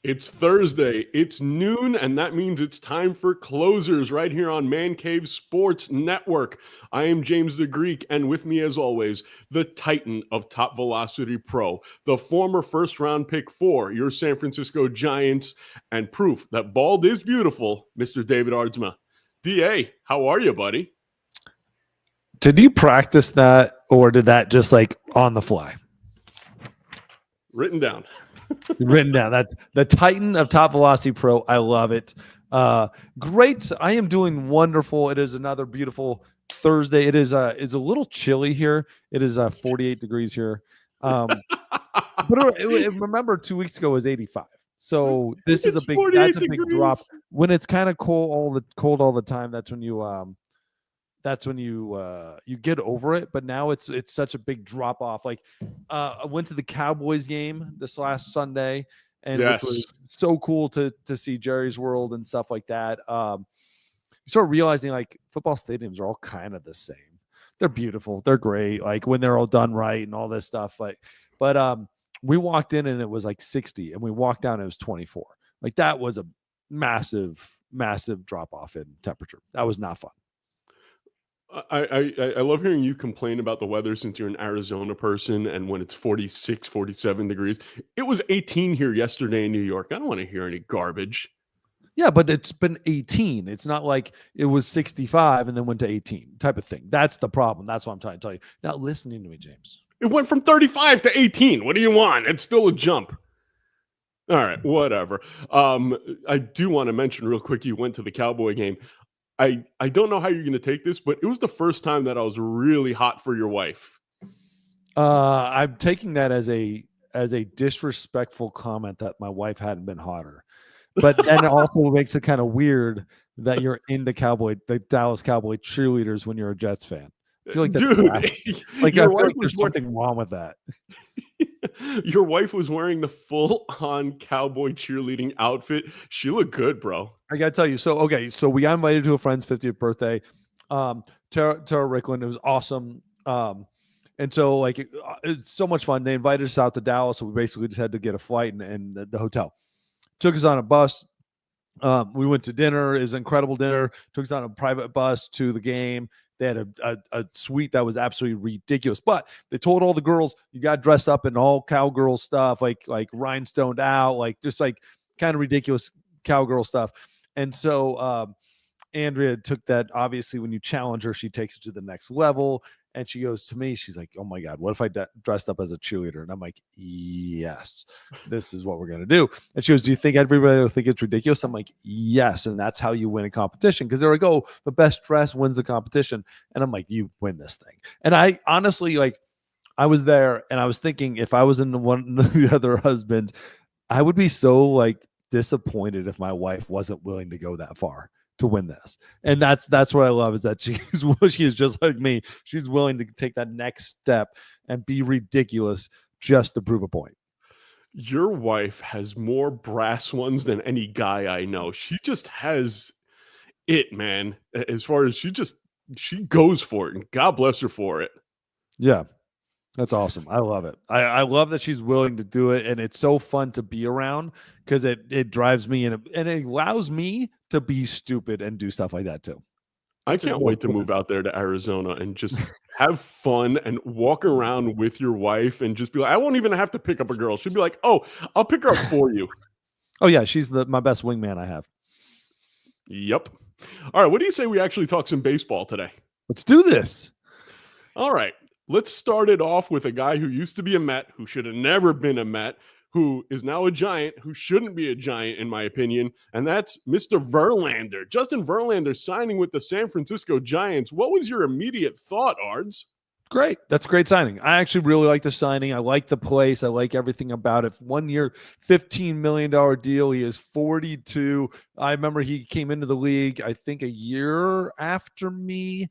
It's Thursday, it's noon, and that means it's time for Closers right here on Man Cave Sports Network. I am James the Greek, and with me as always, the titan of Top Velocity Pro, the former first-round pick for your San Francisco Giants, and proof that bald is beautiful, Mr. David Ardsma. DA, how are you, buddy? Did you practice that, or did that just like on the fly? Written down. Written down. That's the titan of Top Velocity Pro. I love it. Great. I am doing wonderful. It is another beautiful Thursday. It is a little chilly here. It is 48 degrees here. But remember 2 weeks ago was 85. So this is a big big drop. When it's kind of cold all the time, that's when you get over it. But now it's such a big drop off. Like I went to the Cowboys game this last Sunday, and yes, which was so cool to see Jerry's World and stuff like that. You start realizing like football stadiums are all kind of the same. They're beautiful, they're great, like when they're all done right and all this stuff. But we walked in and it was like 60, and we walked down and it was 24. Like that was a massive drop off in temperature. That was not fun. I love hearing you complain about the weather since you're an Arizona person, and when it's 46, 47 degrees. It was 18 here yesterday in New York. I don't want to hear any garbage. Yeah, but it's been 18. It's not like it was 65 and then went to 18 type of thing. That's the problem. That's what I'm trying to tell you. Now, listening to me, James. It went from 35 to 18. What do you want? It's still a jump. All right, whatever. I do want to mention real quick, you went to the Cowboy game. I don't know how you're going to take this, but it was the first time that I was really hot for your wife. I'm taking that as a disrespectful comment that my wife hadn't been hotter. But then it also makes it kind of weird that you're into the Dallas Cowboy cheerleaders when you're a Jets fan. I feel like that's like I feel like there's something wrong with that. Your wife was wearing the full-on cowboy cheerleading outfit. She looked good, bro. I gotta tell you. So we got invited to a friend's 50th birthday. Tara Rickland. It was awesome. And so like it's so much fun. They invited us out to Dallas, so we basically just had to get a flight and the hotel. Took us on a bus. We went to dinner. It was an incredible dinner. Took us on a private bus to the game. They had a suite that was absolutely ridiculous. But they told all the girls, you got dressed up in all cowgirl stuff, like rhinestoned out, like just like kind of ridiculous cowgirl stuff. And so Andrea took that. Obviously, when you challenge her, she takes it to the next level. And she goes to me, she's like, oh my God, what if I dressed up as a cheerleader? And I'm like, yes, this is what we're going to do. And she goes, do you think everybody will think it's ridiculous? I'm like, yes. And that's how you win a competition. Because there we go. The best dress wins the competition. And I'm like, you win this thing. And I honestly, like, I was there and I was thinking if I was in one of the other husbands, I would be so like disappointed if my wife wasn't willing to go that far to win this. And that's what I love, is that she is just like me. She's willing to take that next step and be ridiculous just to prove a point. Your wife has more brass ones than any guy I know. She just has it, man. As far as she goes for it, and God bless her for it. Yeah. That's awesome. I love it. I love that she's willing to do it, and it's so fun to be around because it drives me and it allows me to be stupid and do stuff like that too. I can't wait to move out there to Arizona and just have fun and walk around with your wife and just be like, I won't even have to pick up a girl. She'll be like, oh, I'll pick her up for you. Oh yeah, she's my best wingman I have. Yep. All right, what do you say we actually talk some baseball today? Let's do this. All right. Let's start it off with a guy who used to be a Met, who should have never been a Met, who is now a Giant, who shouldn't be a Giant, in my opinion, and that's Mr. Verlander. Justin Verlander signing with the San Francisco Giants. What was your immediate thought, Ards? Great. That's a great signing. I actually really like the signing. I like the place. I like everything about it. 1 year, $15 million deal. He is 42. I remember he came into the league, I think, a year after me.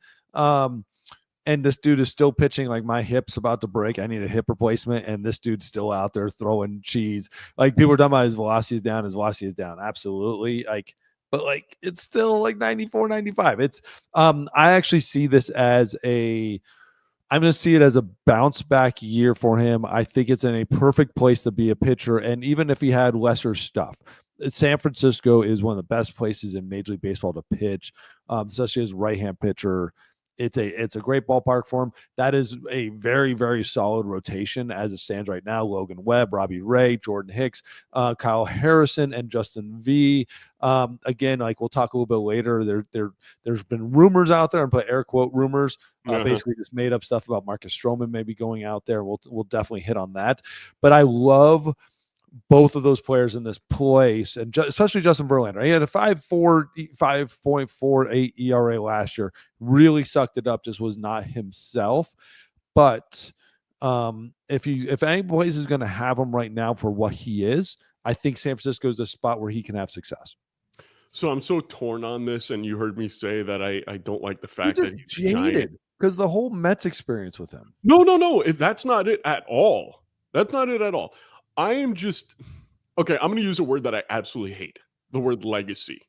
And this dude is still pitching like my hip's about to break. I need a hip replacement. And this dude's still out there throwing cheese. Like people are talking about his velocity is down. His velocity is down. Absolutely. But it's still like 94, 95. It's I actually see this as I'm going to see it as a bounce back year for him. I think it's in a perfect place to be a pitcher. And even if he had lesser stuff, San Francisco is one of the best places in Major League Baseball to pitch, especially as right-hand pitcher. It's a great ballpark for him. That is a very, very solid rotation as it stands right now. Logan Webb, Robbie Ray, Jordan Hicks, Kyle Harrison, and Justin V. Again, like we'll talk a little bit later, there's been rumors out there, and put air quote rumors, basically just made up stuff about Marcus Stroman maybe going out there. We'll definitely hit on that. But I love both of those players in this place, and especially Justin Verlander. He had a 5.48 ERA last year. Really sucked it up. Just was not himself. But if any place is going to have him right now for what he is, I think San Francisco is the spot where he can have success. So I'm so torn on this, and you heard me say that I don't like the fact that he's jaded because the whole Mets experience with him. No, that's not it at all. That's not it at all. I am just okay. I'm going to use a word that I absolutely hate: the word legacy.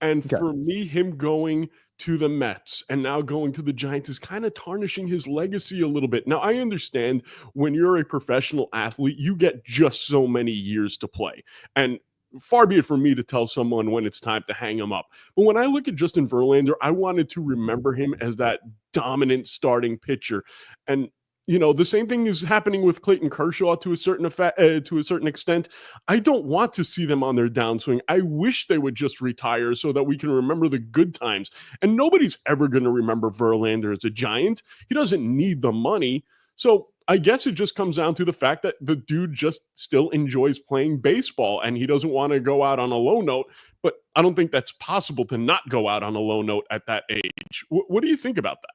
And for me, him going to the Mets and now going to the Giants is kind of tarnishing his legacy a little bit. Now, I understand when you're a professional athlete, you get just so many years to play. And far be it from me to tell someone when it's time to hang him up. But when I look at Justin Verlander, I wanted to remember him as that dominant starting pitcher. And the same thing is happening with Clayton Kershaw to a certain extent. I don't want to see them on their downswing. I wish they would just retire so that we can remember the good times. And nobody's ever going to remember Verlander as a Giant. He doesn't need the money. So I guess it just comes down to the fact that the dude just still enjoys playing baseball and he doesn't want to go out on a low note. But I don't think that's possible to not go out on a low note at that age. What do you think about that?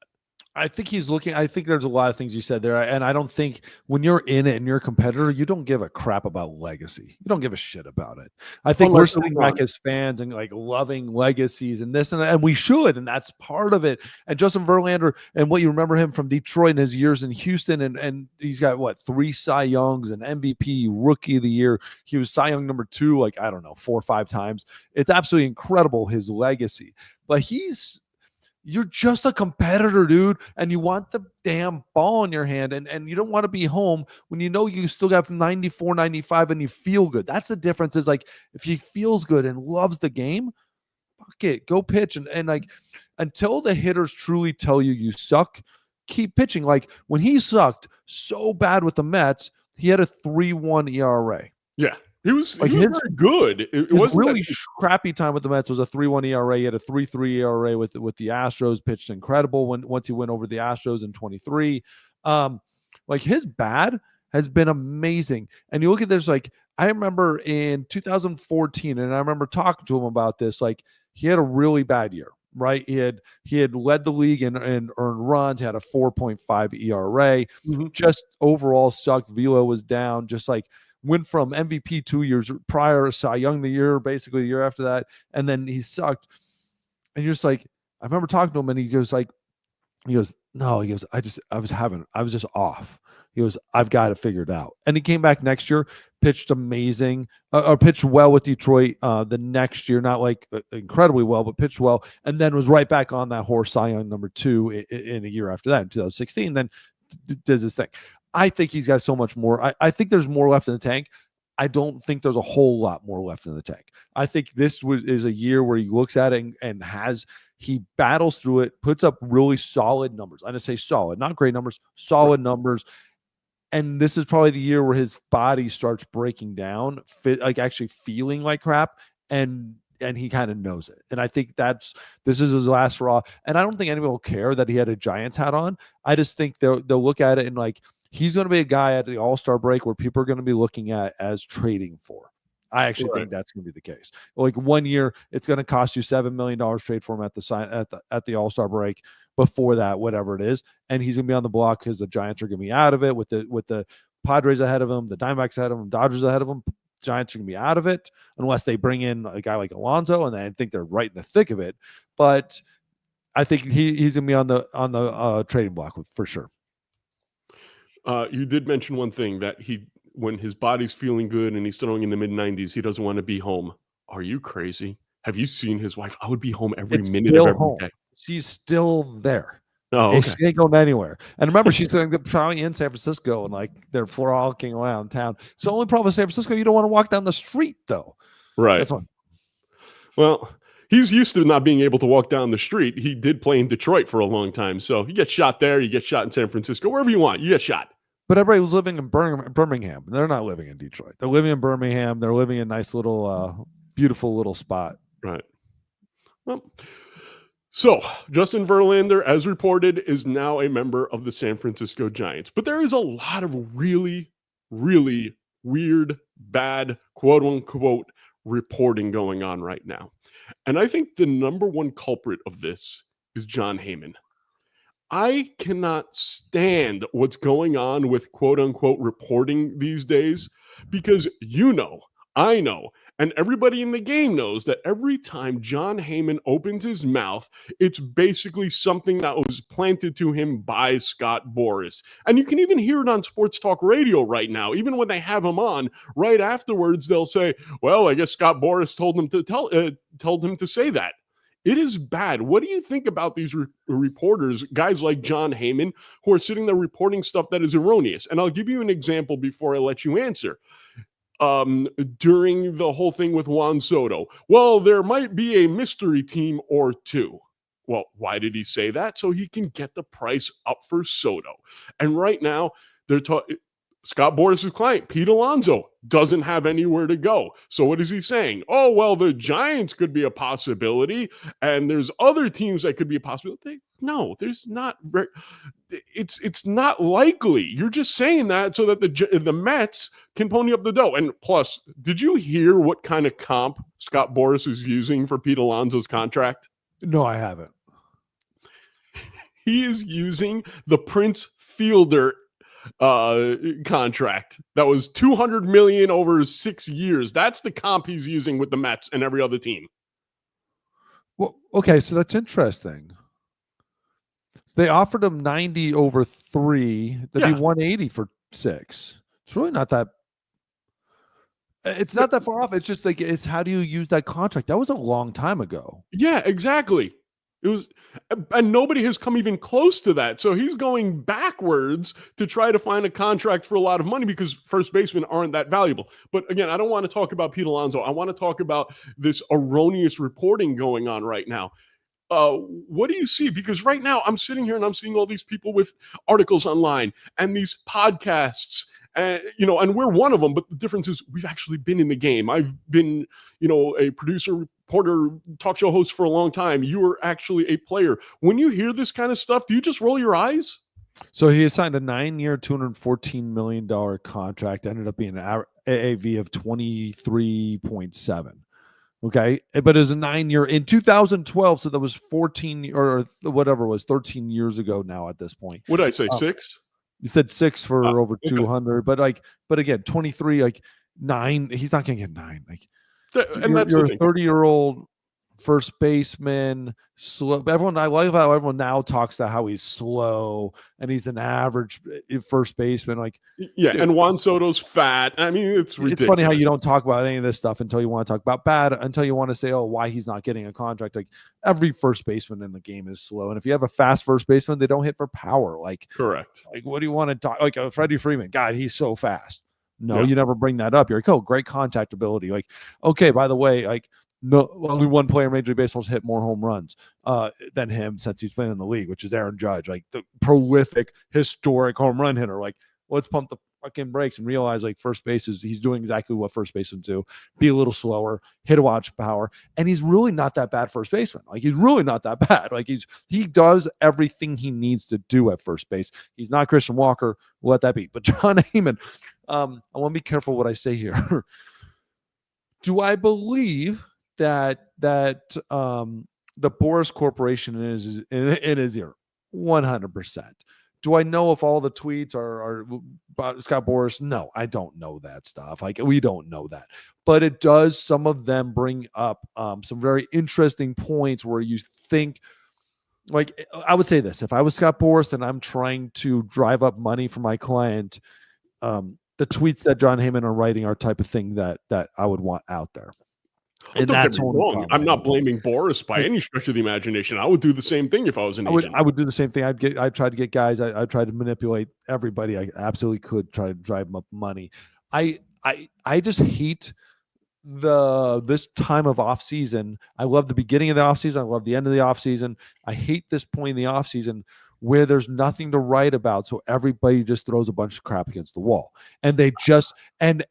I think I think there's a lot of things you said there. And I don't think when you're in it and you're a competitor, you don't give a crap about legacy. You don't give a shit about it. I think we're sitting back as fans and like loving legacies and this and we should. And that's part of it. And Justin Verlander, and what you remember him from Detroit in his years in Houston, and he's got 3 Cy Youngs, and MVP, Rookie of the Year. He was Cy Young number 2, 4 or 5 times. It's absolutely incredible, his legacy. But you're just a competitor, dude, and you want the damn ball in your hand, and you don't want to be home when you still got 94, 95, and you feel good. That's the difference. Is if he feels good and loves the game, fuck it, go pitch. And until the hitters truly tell you suck, keep pitching. Like when he sucked so bad with the Mets, he had a 3.1 ERA. Yeah. He was very good. It wasn't really crappy time with the Mets. Was a 3.1 ERA. He had a 3.3 ERA with the Astros. Pitched incredible once he went over the Astros in 23. His bad has been amazing. And you look at this, I remember in 2014, and I remember talking to him about this. He had a really bad year, right? He had led the league in earned runs. He had a 4.5 ERA. Mm-hmm. Just overall sucked. Velo was down. Just went from MVP 2 years prior, Cy Young the year after that, and then he sucked. And you're just I remember talking to him, and he goes, I was just off. He goes, I've got to figure it out. And he came back next year, pitched amazing, or pitched well with Detroit the next year, not incredibly well, but pitched well, and then was right back on that horse, Cy Young number 2 in a year after that, in 2016, then does his thing. I think he's got so much more. I think there's more left in the tank. I don't think there's a whole lot more left in the tank. I think this is a year where he looks at it and he battles through it, puts up really solid numbers. I'm going to say solid, not great numbers, solid numbers. And this is probably the year where his body starts breaking down, actually feeling like crap, and he kind of knows it. And I think this is his last hurrah. And I don't think anybody will care that he had a Giants hat on. I just think they'll look at it and he's going to be a guy at the All-Star break where people are going to be looking at as trading for. I actually think that's going to be the case. 1 year, it's going to cost you $7 million trade for him at the All-Star break. Before that, whatever it is, and he's going to be on the block because the Giants are going to be out of it with the Padres ahead of him, the Diamondbacks ahead of him, Dodgers ahead of him. Giants are going to be out of it unless they bring in a guy like Alonso, and I think they're right in the thick of it. But I think he's going to be on the trading block for sure. You did mention one thing, that when his body's feeling good and he's throwing in the mid-90s, he doesn't want to be home. Are you crazy? Have you seen his wife? I would be home every minute of every day. She's still there. Oh, And okay. she ain't going anywhere. And remember, she's going to probably in San Francisco and like they're frolicking around town. So only problem with San Francisco, you don't want to walk down the street though. Right. That's one. Well, he's used to not being able to walk down the street. He did play in Detroit for a long time. So you get shot there, you get shot in San Francisco, wherever you want, you get shot. But everybody was living in Birmingham. They're not living in Detroit. They're living in Birmingham. They're living in a nice little, beautiful little spot. Right. Well, so Justin Verlander, as reported, is now a member of the San Francisco Giants. But there is a lot of really, really weird, bad, quote unquote, reporting going on right now. And I think the number one culprit of this is Jon Heyman. I cannot stand what's going on with quote unquote reporting these days because I know, and everybody in the game knows that every time Jon Heyman opens his mouth, it's basically something that was planted to him by Scott Boras. And you can even hear it on sports talk radio right now. Even when they have him on, right afterwards, they'll say, well, I guess Scott Boras told him to say that. It is bad. What do you think about these reporters, guys like Jon Heyman, who are sitting there reporting stuff that is erroneous? And I'll give you an example before I let you answer. During the whole thing with Juan Soto, well, there might be a mystery team or two. Well, why did he say that? So he can get the price up for Soto. And right now, they're talking. Scott Boras' client, Pete Alonso, doesn't have anywhere to go. So what is he saying? Oh, well, the Giants could be a possibility, and there's other teams that could be a possibility. No, there's not. It's not likely. You're just saying that so that the Mets can pony up the dough. And plus, did you hear what kind of comp Scott Boras is using for Pete Alonso's contract? No, I haven't. He is using the Prince Fielder contract that was $200 million over 6 years. That's the comp he's using with the Mets and every other team. Well, okay, so that's interesting. They offered him 90 over 3. That'd be 180 for 6. It's really not that. It's not that far off. It's just like, it's how do you use that contract? That was a long time ago. Yeah, exactly. It was, and nobody has come even close to that. So he's going backwards to try to find a contract for a lot of money because first basemen aren't that valuable. But again, I don't want to talk about Pete Alonso. I want to talk about this erroneous reporting going on right now. What do you see? Because right now I'm sitting here and I'm seeing all these people with articles online and these podcasts, and we're one of them. But the difference is we've actually been in the game. I've been, a producer, reporter, talk show host for a long time. You were actually a player. When you hear this kind of stuff, do you just roll your eyes? So he signed a 9-year, $214 million contract. Ended up being an AAV of 23.7. Okay, but it was a 9-year in 2012, so that was 14 or whatever it was, 13 years ago now at this point. What did I say, 6? You said 6 for over 200, but again, 23, like 9. He's not gonna get 9. Like, and you're a 30-year-old first baseman, slow. I like how everyone now talks about how he's slow and he's an average first baseman. Like, yeah, dude, and Juan Soto's fat. I mean, it's ridiculous. It's funny how you don't talk about any of this stuff until you want to talk about bad, until you want to say, oh, why he's not getting a contract. Like, every first baseman in the game is slow. And if you have a fast first baseman, they don't hit for power. Like, correct. Like, what do you want to talk? Like, Freddie Freeman, God, he's so fast. No, you never bring that up. You're like, oh, great contact ability. Like, okay, by the way, like, no, only one player in Major League Baseball's hit more home runs than him since he's been in the league, which is Aaron Judge, like the prolific, historic home run hitter. Like, let's pump the fucking brakes and realize, like, first base he's doing exactly what first basemen do: be a little slower, hit a watch power, and he's really not that bad first baseman. Like, he's really not that bad. Like, he does everything he needs to do at first base. He's not Christian Walker. We'll let that be. But Jon Heyman, I want to be careful what I say here. Do I believe that the Boras Corporation is in his ear? 100%. Do I know if all the tweets are about Scott Boras? No, I don't know that stuff. Like, we don't know that. But it does, some of them bring up some very interesting points where you think, like, I would say this: if I was Scott Boras and I'm trying to drive up money for my client, the tweets that Jon Heyman are writing are type of thing that I would want out there. And Don't get that's me only wrong. problem. I'm not blaming Boris by any stretch of the imagination. I would do the same thing if I was an agent. I would do the same thing. I'd try to get guys. I tried to manipulate everybody. I absolutely could try to drive them up money. I just hate this time of off season. I love the beginning of the off season. I love the end of the off season. I hate this point in the off season where there's nothing to write about. So everybody just throws a bunch of crap against the wall, and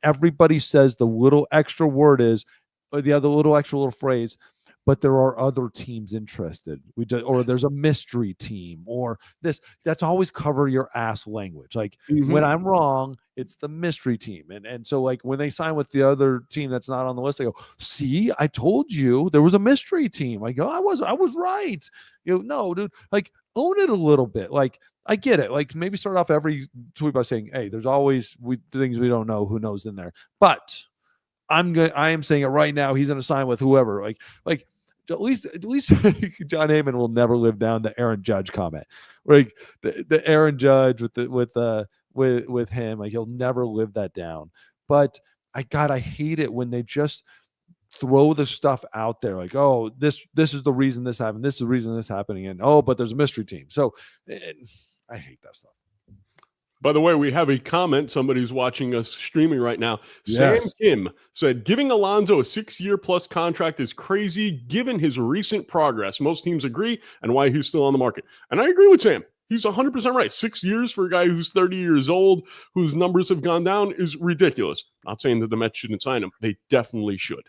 everybody says the little extra word is, or the other little extra little phrase, but there are other teams interested. Or there's a mystery team, or this. That's always cover your ass language. Like when I'm wrong, it's the mystery team. And so like when they sign with the other team that's not on the list, they go, see, I told you there was a mystery team. Like, oh, I was right. No, dude, like own it a little bit. Like I get it. Like maybe start off every tweet by saying, hey, there's always things we don't know, who knows in there. But I am saying it right now. He's going to sign with whoever. Like at least John Heyman will never live down the Aaron Judge comment. Like the Aaron Judge with him, like he'll never live that down. But I hate it when they just throw the stuff out there like, oh, this is the reason this happened. This is the reason this happening. And but there's a mystery team. So I hate that stuff. By the way, we have a comment. Somebody's watching us streaming right now. Yes. Sam Kim said, giving Alonso a 6-year plus contract is crazy given his recent progress. Most teams agree and why he's still on the market. And I agree with Sam. He's 100% right. 6 years for a guy who's 30 years old, whose numbers have gone down, is ridiculous. Not saying that the Mets shouldn't sign him. They definitely should.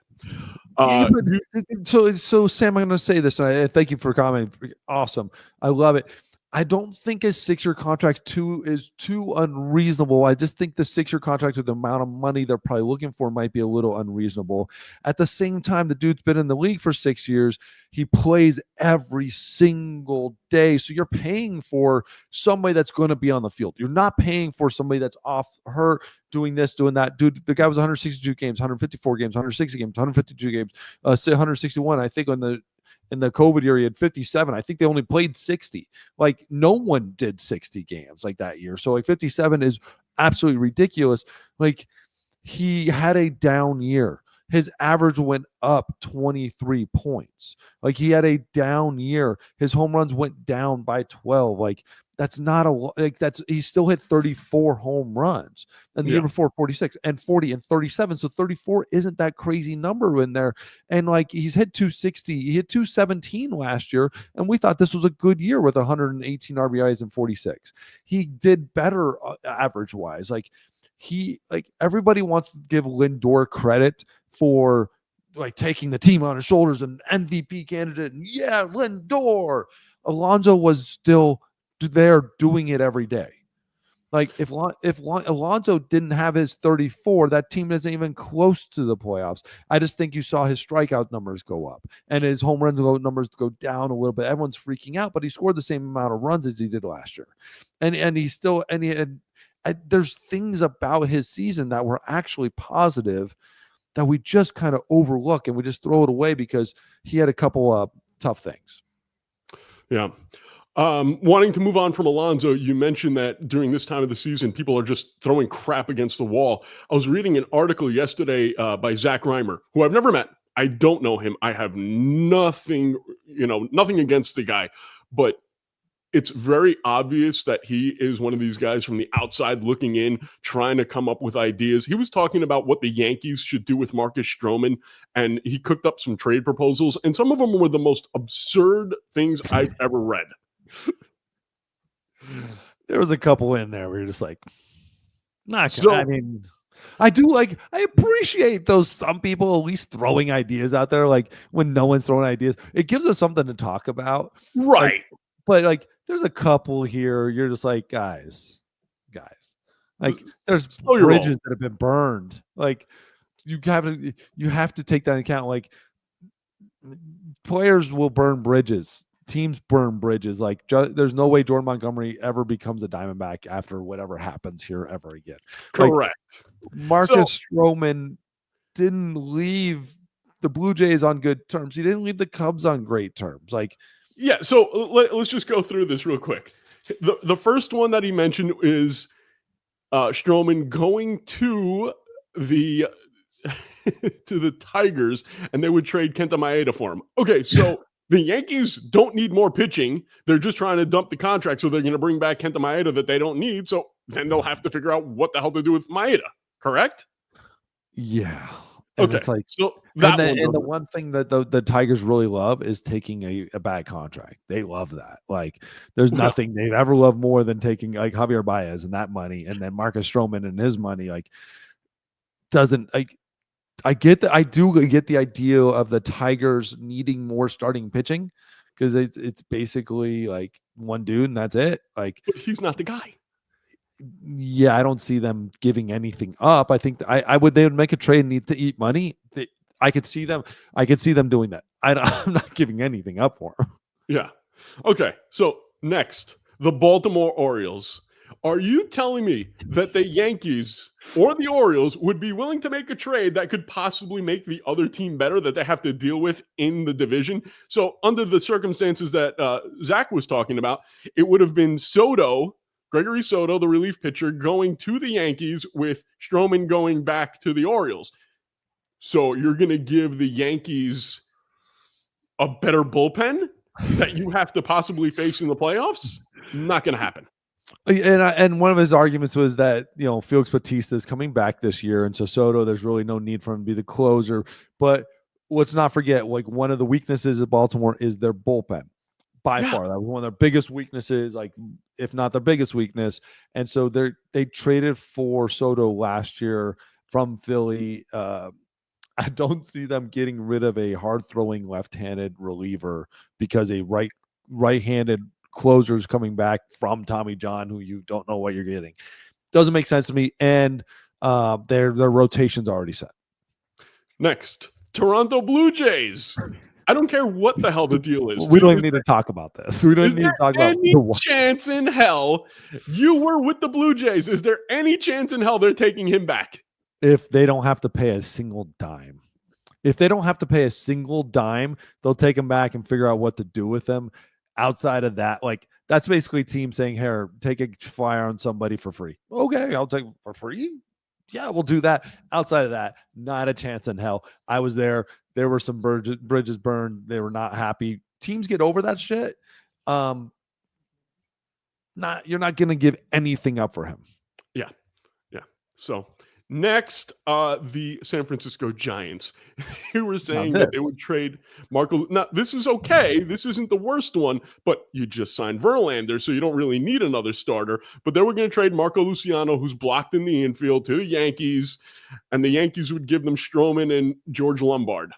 So Sam, I'm going to say this, and I thank you for commenting. Awesome. I love it. I don't think a 6-year contract is too unreasonable. I just think the 6-year contract with the amount of money they're probably looking for might be a little unreasonable. At the same time, the dude's been in the league for 6 years. He plays every single day. So you're paying for somebody that's going to be on the field. You're not paying for somebody that's off hurt, doing this, doing that. Dude, the guy was 162 games, 154 games, 160 games, 152 games, 161. I think in the COVID year, he had 57. I think they only played 60. Like no one did 60 games like that year. So like 57 is absolutely ridiculous. Like he had a down year. His average went up 23 points. Like he had a down year. His home runs went down by 12. Like that's not he still hit 34 home runs, and the year before 46 and 40 and 37. So 34 isn't that crazy number in there. And like he's hit 260, he hit 217 last year, and we thought this was a good year with 118 RBIs and 46. He did better average wise. Like everybody wants to give Lindor credit for like taking the team on his shoulders and MVP candidate. And yeah, Lindor. Alonso was still there doing it every day. Like if Alonso didn't have his 34, that team isn't even close to the playoffs. I just think you saw his strikeout numbers go up and his home run numbers go down a little bit. Everyone's freaking out, but he scored the same amount of runs as he did last year. And he still there's things about his season that were actually positive that we just kind of overlook and we just throw it away because he had a couple of tough things. Yeah. Wanting to move on from Alonso, you mentioned that during this time of the season, people are just throwing crap against the wall. I was reading an article yesterday by Zach Reimer, who I've never met. I don't know him. I have nothing against the guy, but it's very obvious that he is one of these guys from the outside looking in, trying to come up with ideas. He was talking about what the Yankees should do with Marcus Stroman, and he cooked up some trade proposals, and some of them were the most absurd things I've ever read. There was a couple in there where you're just like, I mean, I appreciate those some people at least throwing ideas out there. Like when no one's throwing ideas, it gives us something to talk about. Right. But like, there's a couple here. You're just like, guys, like there's bridges that have been burned. Like you have to take that into account. Like players will burn bridges. Teams burn bridges. Like there's no way Jordan Montgomery ever becomes a Diamondback after whatever happens here ever again. Correct. Like, Marcus Stroman didn't leave the Blue Jays on good terms. He didn't leave the Cubs on great terms. Like, yeah. So let's just go through this real quick. The first one that he mentioned is Stroman going to the to the Tigers, and they would trade Kenta Maeda for him. Okay, so the Yankees don't need more pitching. They're just trying to dump the contract, so they're going to bring back Kenta Maeda that they don't need. So then they'll have to figure out what the hell to do with Maeda, correct? Yeah. And Okay, it's like, so that and the one thing that the Tigers really love is taking a bad contract. They love that. Like, there's nothing they've ever loved more than taking like Javier Baez and that money, and then Marcus Stroman and his money. Like, doesn't like. I do get the idea of the Tigers needing more starting pitching because it's basically like one dude and that's it. Like, but he's not the guy. Yeah, I don't see them giving anything up. I think they would make a trade and need to eat money. I could see them doing that. I'm not giving anything up for them. Yeah. Okay. So next, the Baltimore Orioles. Are you telling me that the Yankees or the Orioles would be willing to make a trade that could possibly make the other team better that they have to deal with in the division? So under the circumstances that Zach was talking about, it would have been Gregory Soto, the relief pitcher, going to the Yankees with Stroman going back to the Orioles. So you're going to give the Yankees a better bullpen that you have to possibly face in the playoffs? Not going to happen. And one of his arguments was that, Felix Bautista is coming back this year, and so Soto, there's really no need for him to be the closer. But let's not forget, like, one of the weaknesses of Baltimore is their bullpen. By far, that was one of their biggest weaknesses, like if not their biggest weakness. And so they traded for Soto last year from Philly. I don't see them getting rid of a hard-throwing left-handed reliever because a right-handed closer is coming back from Tommy John, who you don't know what you're getting. Doesn't make sense to me. And their rotation's already set. Next, Toronto Blue Jays. I don't care what the hell the deal is. We don't even need to talk about this. We don't need to talk about any chance in hell you were with the Blue Jays. Is there any chance in hell they're taking him back? If they don't have to pay a single dime. If they don't have to pay a single dime, they'll take him back and figure out what to do with him. Outside of that, like, that's basically a team saying, here, take a flyer on somebody for free. Okay, I'll take it for free. Yeah, we'll do that. Outside of that, not a chance in hell. I was there. There were some bridges burned. They were not happy. Teams get over that shit. You're not going to give anything up for him. Yeah. So next, the San Francisco Giants. You were saying that they would trade Marco. Now, this is okay. This isn't the worst one, but you just signed Verlander, so you don't really need another starter. But they were going to trade Marco Luciano, who's blocked in the infield, to the Yankees, and the Yankees would give them Stroman and George Lombard.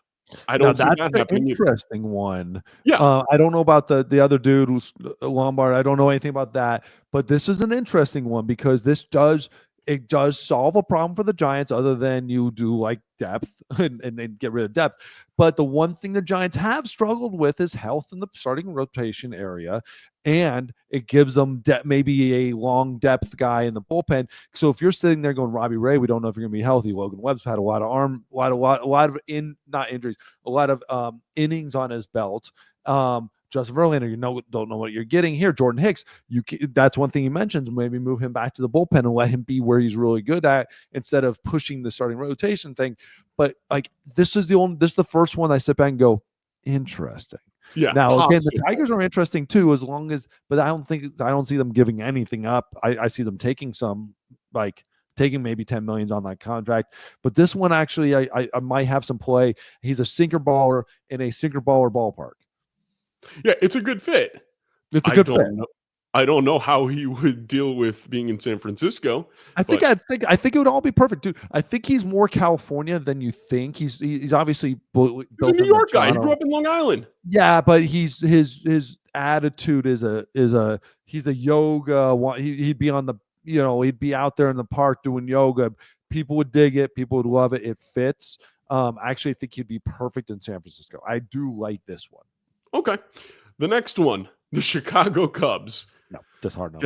I don't see that's that an happening. Interesting one. Yeah. I don't know about the other dude who's Lombard. I don't know anything about that, but this is an interesting one because it does solve a problem for the Giants other than you do like depth and get rid of depth. But the one thing the Giants have struggled with is health in the starting rotation area. And it gives them maybe a long depth guy in the bullpen. So if you're sitting there going, Robbie Ray, we don't know if you're going to be healthy. Logan Webb's had a lot of innings on his belt. Justin Verlander, don't know what you're getting here. Jordan Hicks, that's one thing he mentions. Maybe move him back to the bullpen and let him be where he's really good at instead of pushing the starting rotation thing. But like, this is the first one I sit back and go, interesting. Yeah. Now again, the Tigers are interesting too, but I don't see them giving anything up. I see them taking taking maybe 10 million on that contract. But this one actually, I might have some play. He's a sinker baller in a sinker baller ballpark. Yeah, it's a good fit. It's a good fit. I don't know how he would deal with being in San Francisco. I think it would all be perfect, dude. I think he's more California than you think. He's obviously built. He's a New York guy. He grew up in Long Island. Yeah, but his attitude is he's a yoga. He'd be on the he'd be out there in the park doing yoga. People would dig it. People would love it. It fits. Actually, I think he'd be perfect in San Francisco. I do like this one. Okay. The next one, the Chicago Cubs. No, just hard no.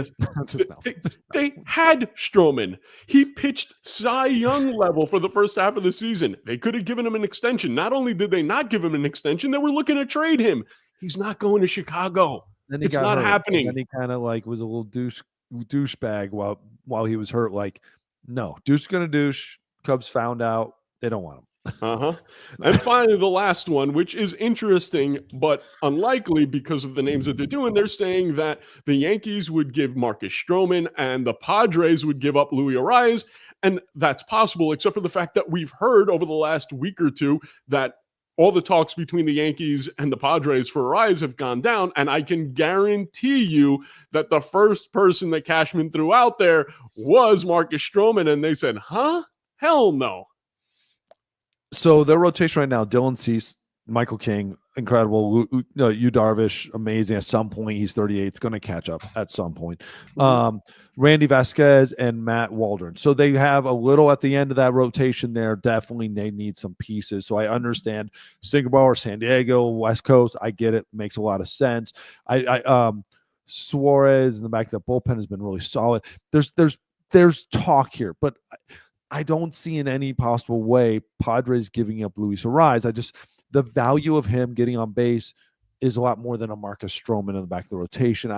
They had Stroman. He pitched Cy Young level for the first half of the season. They could have given him an extension. Not only did they not give him an extension, they were looking to trade him. He's not going to Chicago. It's not happening. And he kind of was a little douchebag while he was hurt. Like, no, douche gonna douche. Cubs found out they don't want him. Uh-huh. And finally, the last one, which is interesting but unlikely because of the names that they're doing. They're saying that the Yankees would give Marcus Stroman and the Padres would give up Luis Arias. And that's possible, except for the fact that we've heard over the last week or two that all the talks between the Yankees and the Padres for Arias have gone down. And I can guarantee you that the first person that Cashman threw out there was Marcus Stroman. And they said, huh? Hell no. So their rotation right now, Dylan Cease, Michael King, incredible. Yu Darvish, amazing. At some point, he's 38. It's going to catch up at some point. Randy Vasquez and Matt Waldron. So they have a little at the end of that rotation there. Definitely they need some pieces. So I understand Singerbauer, San Diego, West Coast. I get it. Makes a lot of sense. Suarez in the back of the bullpen has been really solid. There's talk here, but I don't see in any possible way Padres giving up Luis Arias. The value of him getting on base is a lot more than a Marcus Stroman in the back of the rotation.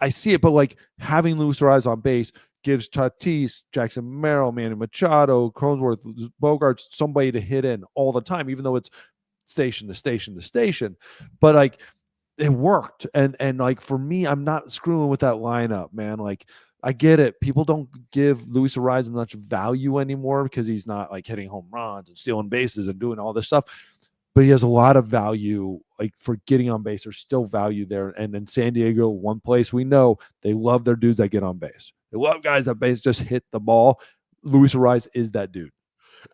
I see it, but like having Luis Arias on base gives Tatis, Jackson Merrill, Manny Machado, Cronenworth, Bogarts somebody to hit in all the time, even though it's station to station to station. But like it worked, and like for me, I'm not screwing with that lineup, man. Like I get it. People don't give Luis Arias much value anymore because he's not like hitting home runs and stealing bases and doing all this stuff. But he has a lot of value, like for getting on base. There's still value there. And in San Diego, one place we know they love their dudes that get on base. They love guys that base just hit the ball. Luis Arias is that dude.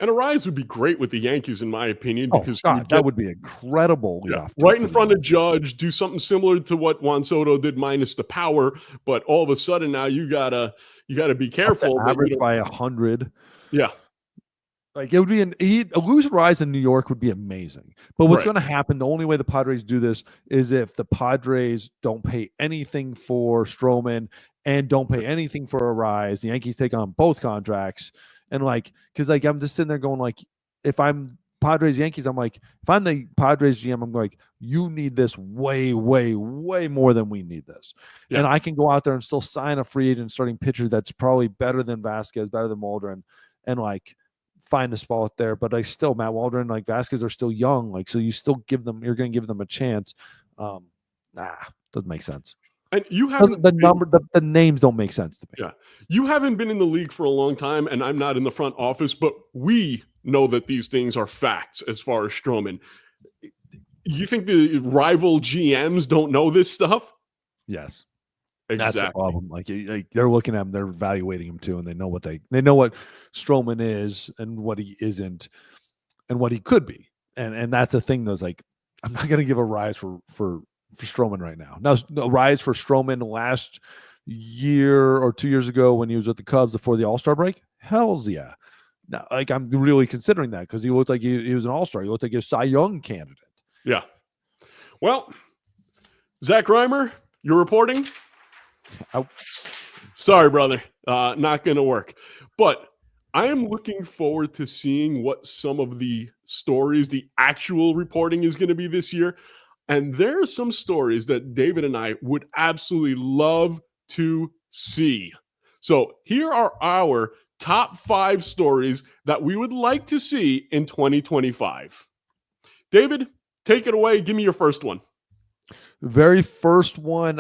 And Arias would be great with the Yankees, in my opinion, because that would be incredible. Right in front of Judge, do something similar to what Juan Soto did minus the power. But all of a sudden now you gotta be careful. Average by 100. Yeah. Like it would be a Luis Arias in New York would be amazing. But what's going to happen, the only way the Padres do this is if the Padres don't pay anything for Stroman and don't pay anything for Arias. The Yankees take on both contracts. And like, because like I'm just sitting there going like, if I'm Padres Yankees, I'm like, if I'm the Padres GM, I'm like, you need this way, way, way more than we need this. Yeah. And I can go out there and still sign a free agent starting pitcher that's probably better than Vasquez, better than Waldron, and like find a spot there. But like still, Matt Waldron, like Vasquez are still young, like so you still you're going to give them a chance. Doesn't make sense. And you haven't the names don't make sense to me. Yeah. You haven't been in the league for a long time, and I'm not in the front office, but we know that these things are facts as far as Stroman. You think the rival GMs don't know this stuff? Yes. Exactly. That's the problem. Like they're looking at him, they're evaluating him too, and they know what Stroman is and what he isn't and what he could be. And that's the thing, though, is like I'm not gonna give a rise for Stroman right now. Now, a rise for Stroman last year or 2 years ago when he was with the Cubs before the All-Star break? Hells yeah. Now, like I'm really considering that because he looked like he was an All-Star. He looked like a Cy Young candidate. Yeah. Well, Zach Reimer, you're reporting? Sorry, brother. Not going to work. But I am looking forward to seeing what some of the stories, the actual reporting is going to be this year. And there are some stories that David and I would absolutely love to see. So here are our top 5 stories that we would like to see in 2025. David, take it away. Give me your first one. Very first one.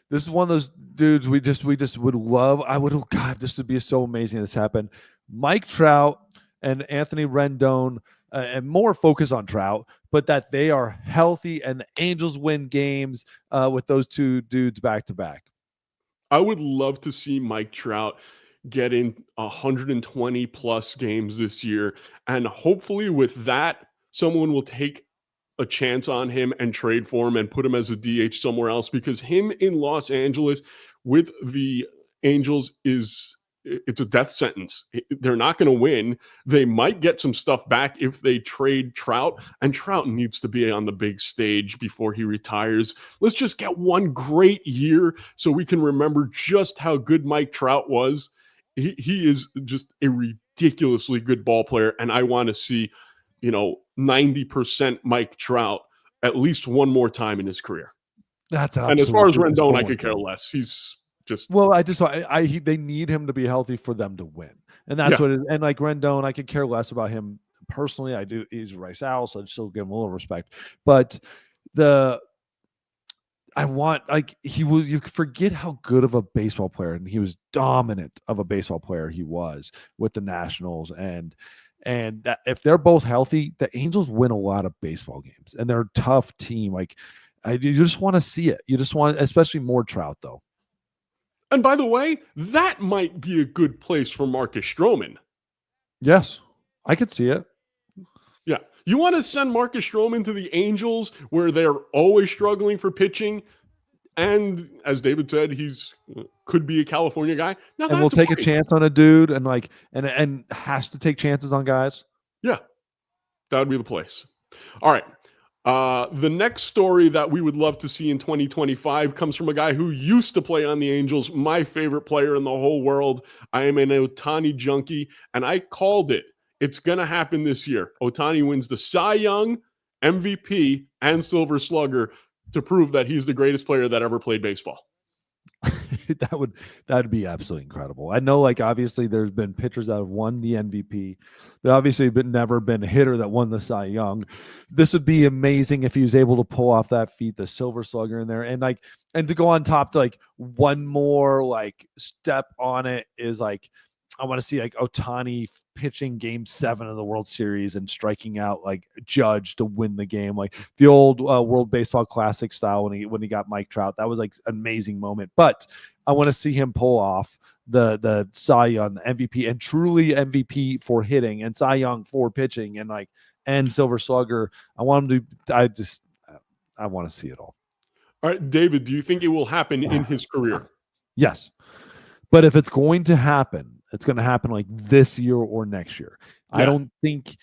This is one of those dudes we just would love. God, this would be so amazing if this happened. Mike Trout and Anthony Rendon, and more focus on Trout, but that they are healthy and the Angels win games with those two dudes back to back. I would love to see Mike Trout get in 120 plus games this year. And hopefully with that, someone will take a chance on him and trade for him and put him as a DH somewhere else, because him in Los Angeles with the Angels it's a death sentence. They're not going to win. They might get some stuff back if they trade Trout, and Trout needs to be on the big stage before he retires. Let's just get one great year so we can remember just how good Mike Trout was. He is just a ridiculously good ball player, and I want to see, 90% Mike Trout at least one more time in his career. That's and as far as Rendon, I could care less. He's just they need him to be healthy for them to win, and that's what it is. And like Rendon, I could care less about him personally, I do. He's Rice Owl, so I still give him a little respect. But I want, like, you forget how good of a baseball player, and he was dominant of a baseball player he was with the Nationals, and that if they're both healthy, the Angels win a lot of baseball games, and they're a tough team. Like, you just want to see it. You just want, especially more Trout, though. And by the way, that might be a good place for Marcus Stroman. Yes, I could see it. Yeah. You want to send Marcus Stroman to the Angels where they're always struggling for pitching, and as David said, he's could be a California guy. Now, and we'll take a chance on a dude, and like and has to take chances on guys. Yeah, that would be the place. All right. The next story that we would love to see in 2025 comes from a guy who used to play on the Angels, my favorite player in the whole world. I am an Ohtani junkie, and I called it. It's going to happen this year. Ohtani wins the Cy Young, MVP, and Silver Slugger to prove that he's the greatest player that ever played baseball. that would be absolutely incredible. I know, like, obviously there's been pitchers that have won the MVP. There obviously never been a hitter that won the Cy Young. This would be amazing if he was able to pull off that feat, the Silver Slugger in there, and to go on top to like one more like step on it is like, I want to see like Ohtani pitching Game 7 of the World Series and striking out like Judge to win the game, like the old World Baseball Classic style when he got Mike Trout. That was like an amazing moment. But I want to see him pull off the Cy Young, the MVP, and truly MVP for hitting, and Cy Young for pitching, and Silver Slugger. I want him to. I want to see it all. All right, David, do you think it will happen in his career? Yes. But if it's going to happen, it's going to happen like this year or next year. Yeah. I don't think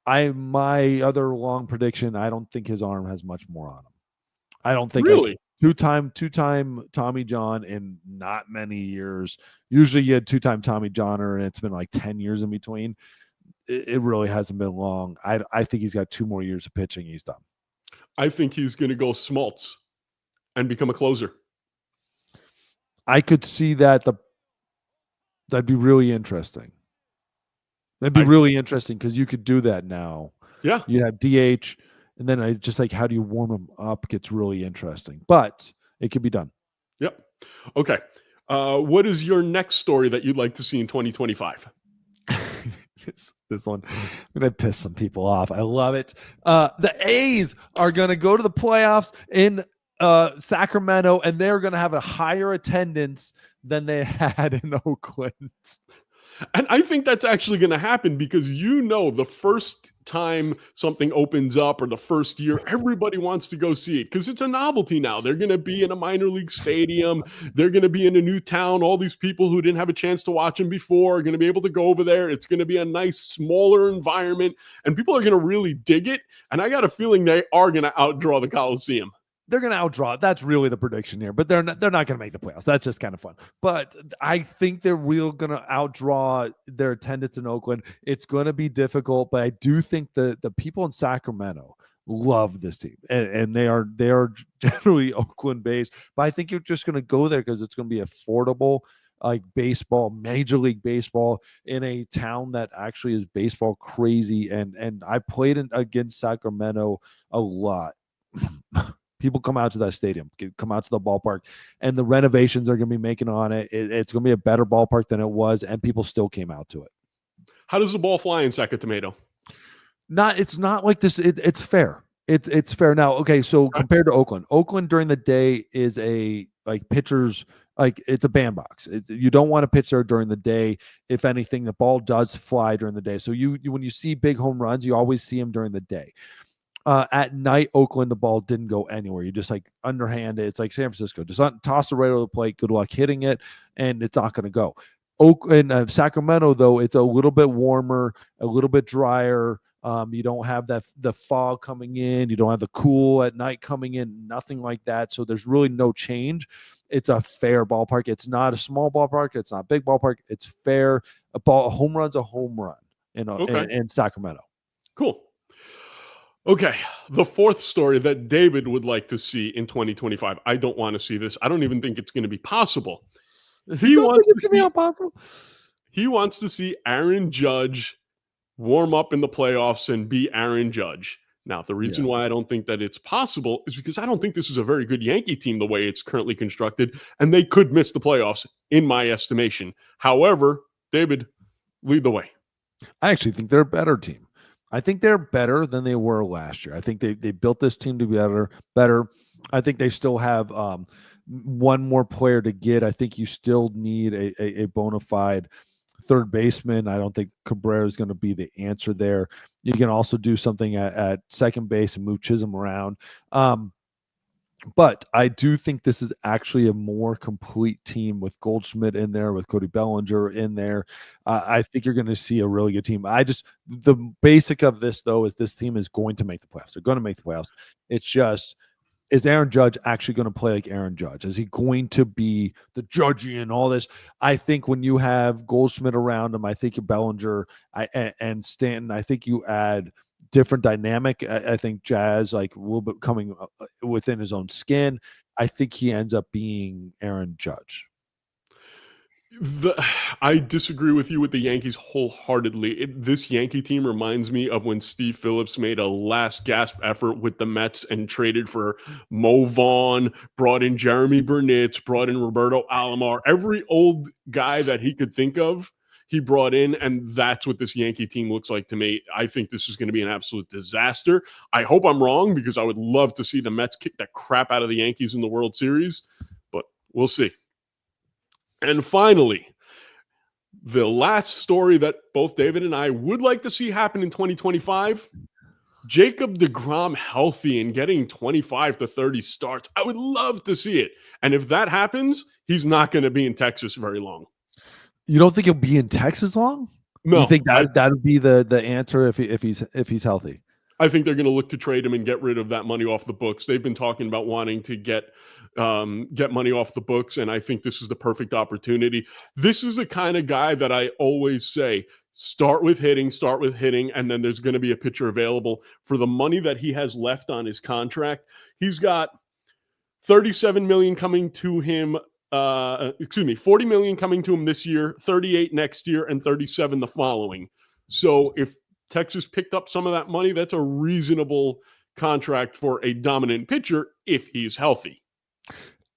my other long prediction, I don't think his arm has much more on him. I don't think really two-time Tommy John in not many years. Usually you had two-time Tommy Johner, and it's been like 10 years in between. It really hasn't been long. I think he's got 2 more years of pitching. He's done. I think he's going to go Smoltz and become a closer. I could see that. That'd be really interesting. That'd be really interesting because you could do that now. Yeah. You have DH, and then just like, how do you warm them up gets really interesting. But it could be done. Yep. Okay. What is your next story that you'd like to see in 2025? This one, I'm going to piss some people off. I love it. The A's are going to go to the playoffs in Sacramento, and they're going to have a higher attendance than they had in Oakland. And I think that's actually going to happen because, the first time something opens up or the first year, everybody wants to go see it because it's a novelty now. They're going to be in a minor league stadium. They're going to be in a new town. All these people who didn't have a chance to watch them before are going to be able to go over there. It's going to be a nice, smaller environment, and people are going to really dig it. And I got a feeling they are going to outdraw the Coliseum. They're going to outdraw it. That's really the prediction here, but they're not going to make the playoffs. That's just kind of fun. But I think they're really going to outdraw their attendance in Oakland. It's going to be difficult, but I do think the people in Sacramento love this team, and they are generally Oakland based. But I think you're just going to go there because it's going to be affordable, like baseball, Major League Baseball in a town that actually is baseball crazy. And I played against Sacramento a lot. People come out to that stadium, come out to the ballpark, and the renovations are going to be making on it. It's going to be a better ballpark than it was, and people still came out to it. How does the ball fly in Sacramento? It's not like this. It's fair. It's fair. Now, okay, so compared to Oakland during the day is a pitchers, it's a bandbox. You don't want to pitch there during the day. If anything, the ball does fly during the day. So you when you see big home runs, you always see them during the day. At night, Oakland, the ball didn't go anywhere. You just underhand it. It's like San Francisco. Just toss it right over the plate. Good luck hitting it, and it's not going to go. Sacramento, though, it's a little bit warmer, a little bit drier. You don't have the fog coming in. You don't have the cool at night coming in. Nothing like that. So there's really no change. It's a fair ballpark. It's not a small ballpark. It's not a big ballpark. It's fair. A home run's a home run in Sacramento. Cool. Okay, the fourth story that David would like to see in 2025. I don't want to see this. I don't even think it's going to be possible. He wants to see Aaron Judge warm up in the playoffs, and be Aaron Judge. Now, the reason Yes. why I don't think that it's possible is because I don't think this is a very good Yankee team the way it's currently constructed, and they could miss the playoffs in my estimation. However, David, lead the way. I actually think they're a better team. I think they're better than they were last year. I think they built this team to be better. I think they still have one more player to get. I think you still need a bona fide third baseman. I don't think Cabrera is going to be the answer there. You can also do something at second base and move Chisholm around. But I do think this is actually a more complete team with Goldschmidt in there, with Cody Bellinger in there. I think you're going to see a really good team. The basic of this, though, is this team is going to make the playoffs. They're going to make the playoffs. It's just, is Aaron Judge actually going to play like Aaron Judge? Is he going to be the judgy and all this? I think when you have Goldschmidt around him, I think Bellinger and Stanton, I think you add different dynamic. I think Jazz, like a little bit coming within his own skin. I think he ends up being Aaron Judge. I disagree with you with the Yankees wholeheartedly. This Yankee team reminds me of when Steve Phillips made a last gasp effort with the Mets and traded for Mo Vaughn, brought in Jeremy Burnitz, brought in Roberto Alomar, every old guy that he could think of, he brought in, and that's what this Yankee team looks like to me. I think this is going to be an absolute disaster. I hope I'm wrong because I would love to see the Mets kick the crap out of the Yankees in the World Series, but we'll see. And finally, the last story that both David and I would like to see happen in 2025, Jacob deGrom healthy and getting 25 to 30 starts. I would love to see it. And if that happens, he's not going to be in Texas very long. You don't think he'll be in Texas long? No. You think that would be the answer if he's healthy? I think they're going to look to trade him and get rid of that money off the books. They've been talking about wanting to get money off the books, and I think this is the perfect opportunity. This is the kind of guy that I always say, start with hitting, and then there's going to be a pitcher available for the money that he has left on his contract. He's got $37 million coming to him. $40 million coming to him this year, 38 next year, and 37 the following. So if Texas picked up some of that money, that's a reasonable contract for a dominant pitcher if he's healthy.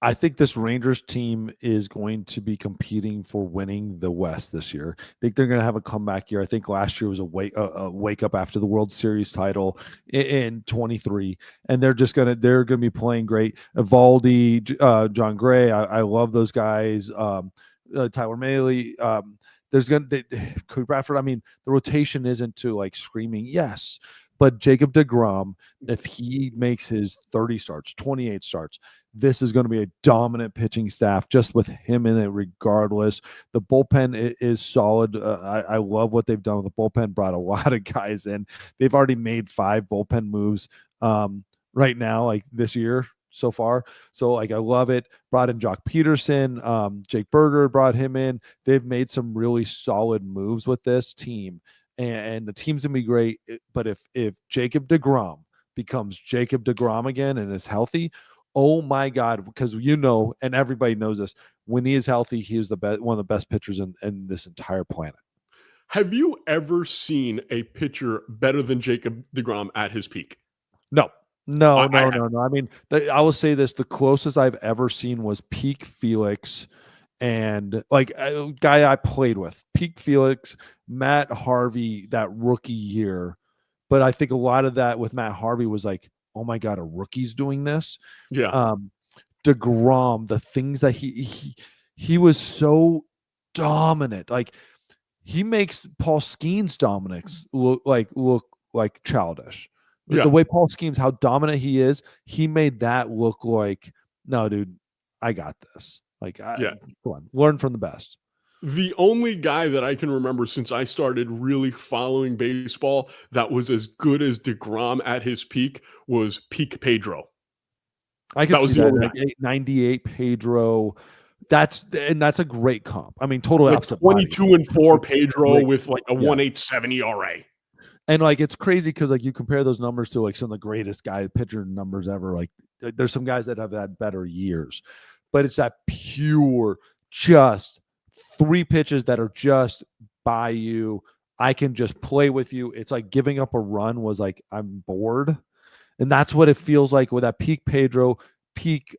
I think this Rangers team is going to be competing for winning the West this year. I think they're going to have a comeback year. I think last year was a wake up after the World Series title in 23, and they're going to be playing great. Evaldi, John Gray, I love those guys. Tyler Mahle. Cody Bradford. I mean, the rotation isn't to like screaming yes, but Jacob deGrom, if he makes his 30 starts, 28 starts, this is going to be a dominant pitching staff just with him in it regardless. The bullpen is solid. I love what they've done with the bullpen, brought a lot of guys in. They've already made 5 bullpen moves right now, like this year so far. So like, I love it. Brought in Jock Peterson, Jake Berger brought him in. They've made some really solid moves with this team, and the team's gonna be great. But if Jacob deGrom becomes Jacob deGrom again and is healthy, oh my God, because and everybody knows this, when he is healthy, he is one of the best pitchers in this entire planet. Have you ever seen a pitcher better than Jacob deGrom at his peak? No. I mean, I will say this: the closest I've ever seen was peak Felix, and like a guy I played with, peak Felix, Matt Harvey, that rookie year. But I think a lot of that with Matt Harvey was like, oh my God, a rookie's doing this. Yeah. deGrom, the things that he was so dominant. Like, he makes Paul Skeens' dominance look like childish. Yeah. The way Paul Skeens, how dominant he is, he made that look like, no, dude, I got this. Like, come on, learn from the best. The only guy that I can remember since I started really following baseball that was as good as deGrom at his peak was peak Pedro. I could see that. Like 98 Pedro. That's a great comp. I mean, totally like opposite. 22-4 Pedro with like a 1.87 ERA. And like, it's crazy because like you compare those numbers to like some of the greatest pitcher numbers ever. Like, there's some guys that have had better years, but it's that pure, just 3 pitches that are just by you. I can just play with you. It's like giving up a run was like, I'm bored. And that's what it feels like with that peak Pedro, peak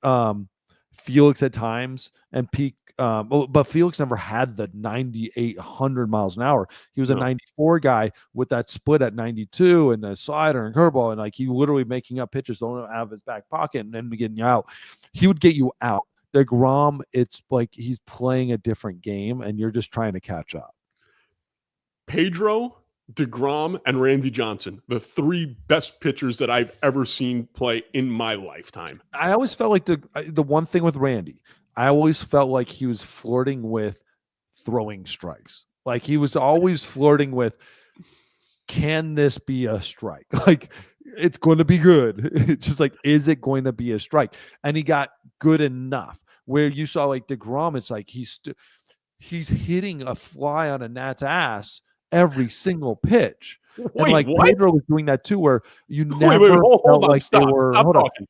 Felix at times, and peak. But Felix never had the 98, 100 miles an hour. He was a 94 guy with that split at 92 and the slider and curveball. And like he literally making up pitches, don't out of his back pocket and then getting you out. He would get you out. DeGrom, it's like he's playing a different game and you're just trying to catch up. Pedro, DeGrom, and Randy Johnson, the three best pitchers that I've ever seen play in my lifetime. I always felt like the one thing with Randy, I always felt like he was flirting with throwing strikes. Like he was always flirting with, can this be a strike? Like it's going to be good. It's just like, is it going to be a strike? And he got good enough where you saw like DeGrom, it's like he's hitting a fly on a gnat's ass every single pitch. Wait, and like what? Pedro was doing that too, where you never hold felt on, like stop, they were. stop Hold talking.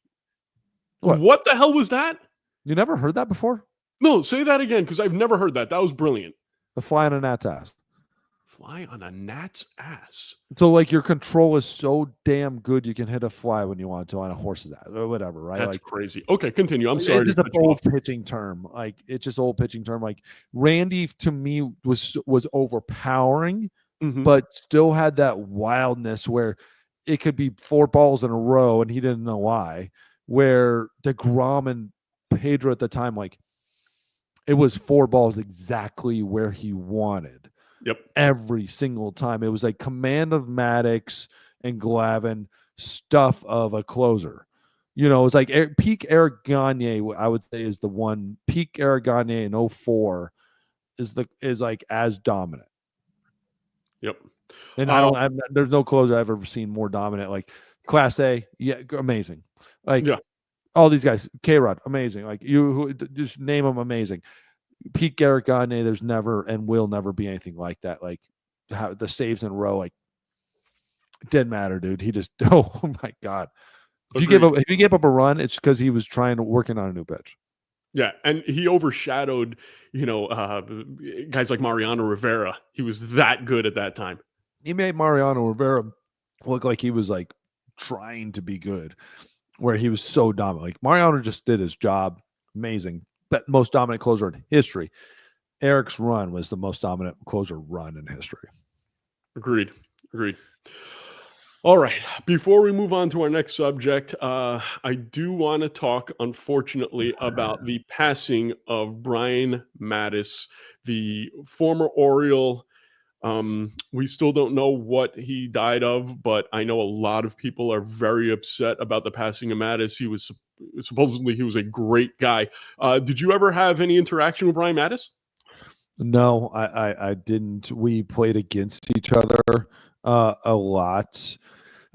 On. What the hell was that? You never heard that before? No, say that again, because I've never heard that. That was brilliant. A fly on a gnat's ass. Fly on a gnat's ass. So like your control is so damn good, you can hit a fly when you want to on a horse's ass or whatever, right? That's like, crazy. Okay, continue. I'm sorry. It's just an old pitching term. Like it's just old pitching term. Like Randy to me was overpowering, but still had that wildness where it could be 4 balls in a row and he didn't know why. Where DeGrom and Pedro at the time, like it was 4 balls exactly where he wanted. Yep. Every single time. It was like command of Maddox and Glavine, stuff of a closer. You know, it's like peak Eric Gagne, I would say, is the one. Peak Eric Gagne in 04 is like as dominant. Yep. And there's no closer I've ever seen more dominant. Like Class A, yeah, amazing. Like all these guys, K-Rod, amazing. Like you just name them, amazing. Peak Eric Gagne, there's never and will never be anything like that. Like how the saves in a row, like it didn't matter, dude. He just oh my god. If you gave up a run, it's because he was working on a new pitch. Yeah, and he overshadowed, guys like Mariano Rivera. He was that good at that time. He made Mariano Rivera look like he was like trying to be good, where he was so dominant. Like Mariano just did his job, amazing. But most dominant closer in history. Eric's run was the most dominant closer run in history. Agreed. All right. Before we move on to our next subject, I do want to talk, unfortunately, about the passing of Brian Matusz, the former Oriole. We still don't know what he died of, but I know a lot of people are very upset about the passing of Matusz. He was supposedly he was a great guy. Did you ever have any interaction with Brian Matusz? No, I didn't. We played against each other a lot,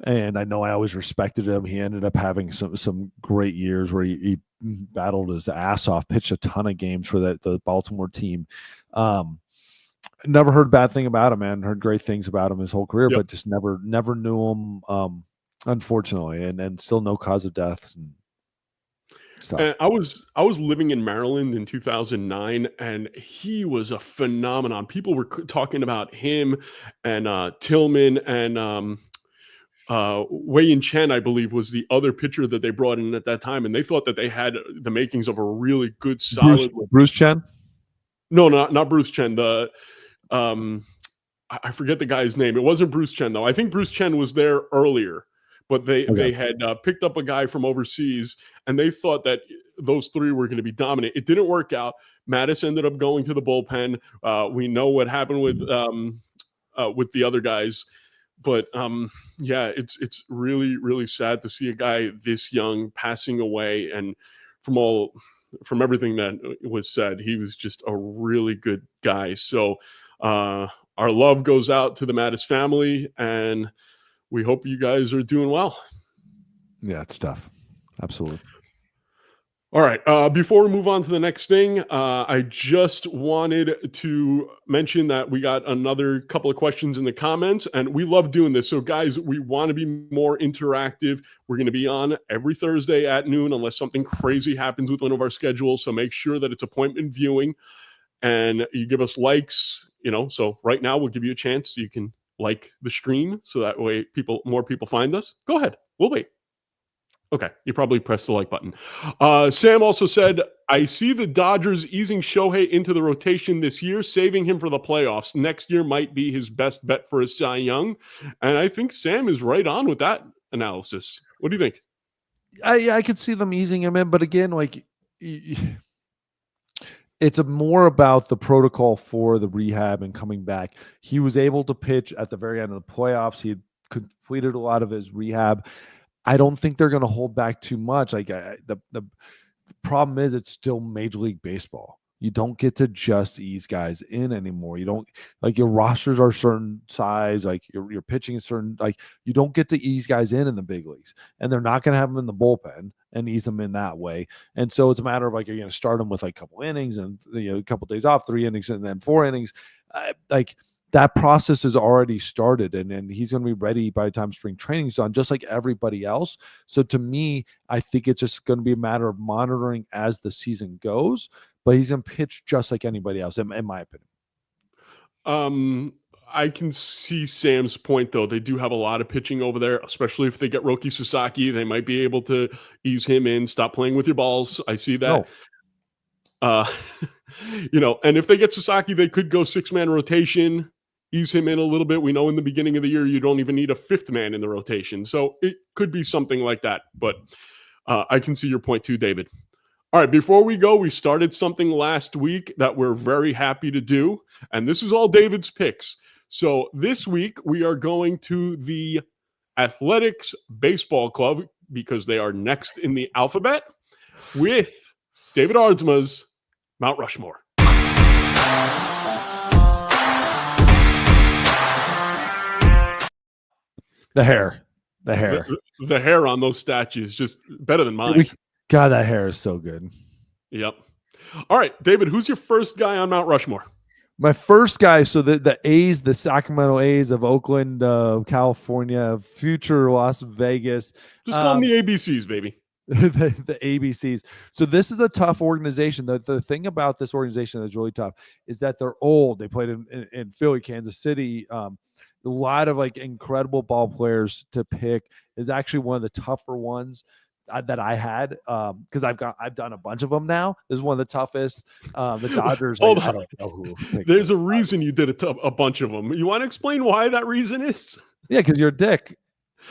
and I know I always respected him. He ended up having some great years where he battled his ass off, pitched a ton of games for the Baltimore team. Never heard a bad thing about him, man. Heard great things about him his whole career, but just never knew him, unfortunately, and still no cause of death. And I was living in Maryland in 2009, and he was a phenomenon. People were talking about him and Tillman and Wei-Yin Chen, I believe, was the other pitcher that they brought in at that time, and they thought that they had the makings of a really good, solid Bruce Chen. No, not Bruce Chen. I forget the guy's name. It wasn't Bruce Chen though. I think Bruce Chen was there earlier. But they had picked up a guy from overseas, and they thought that those three were going to be dominant. It didn't work out. Matusz ended up going to the bullpen. We know what happened with the other guys, but it's really, really sad to see a guy this young passing away. And from everything that was said, he was just a really good guy. So our love goes out to the Matusz family, and we hope you guys are doing well. Yeah, it's tough. Absolutely. All right. Before we move on to the next thing, I just wanted to mention that we got another couple of questions in the comments, and we love doing this. So, guys, we want to be more interactive. We're going to be on every Thursday at noon unless something crazy happens with one of our schedules. So make sure that it's appointment viewing, and you give us likes, So right now we'll give you a chance. You can like the stream so that way more people find us. Go ahead. We'll wait. Okay, you probably pressed the like button. Sam also said, I see the Dodgers easing Shohei into the rotation this year, saving him for the playoffs. Next year might be his best bet for a Cy Young. And I think Sam is right on with that analysis. What do you think? I could see them easing him in, but again, like it's more about the protocol for the rehab and coming back. He was able to pitch at the very end of the playoffs. He had completed a lot of his rehab. I don't think they're going to hold back too much. Like the problem is it's still Major League Baseball. You don't get to just ease guys in anymore. You don't, like, your rosters are certain size, like your pitching is certain, like you don't get to ease guys in the big leagues, and they're not going to have them in the bullpen and ease them in that way. And so it's a matter of, like, you're going to start them with like a couple innings and a couple days off, 3 innings and then 4 innings. Like that process has already started, and he's going to be ready by the time spring training is done, just like everybody else. So to me, I think it's just going to be a matter of monitoring as the season goes, but he's going to pitch just like anybody else, in my opinion. I can see Sam's point, though. They do have a lot of pitching over there, especially if they get Roki Sasaki. They might be able to ease him in, stop playing with your balls. I see that. No. And if they get Sasaki, they could go 6-man rotation, ease him in a little bit. We know in the beginning of the year, you don't even need a 5th man in the rotation. So it could be something like that. But I can see your point too, David. All right, before we go, we started something last week that we're very happy to do. And this is all David's picks. So this week, we are going to the Athletics Baseball Club because they are next in the alphabet with David Aardsma's Mount Rushmore. The hair on those statues, just better than mine. God, that hair is so good. Yep. All right, David, who's your first guy on Mount Rushmore? My first guy, so the A's, the Sacramento A's of Oakland, California, future Las Vegas. Just call them the ABCs, baby. the ABCs. So this is a tough organization. The thing about this organization that's really tough is that they're old. They played in Philly, Kansas City. A lot of like incredible ball players to pick. Is actually one of the tougher ones that I had because I've done a bunch of them now. This is one of the toughest. The Dodgers. I don't know who. There's a reason you did a bunch of them. You want to explain why that reason is? Yeah, because you're a dick.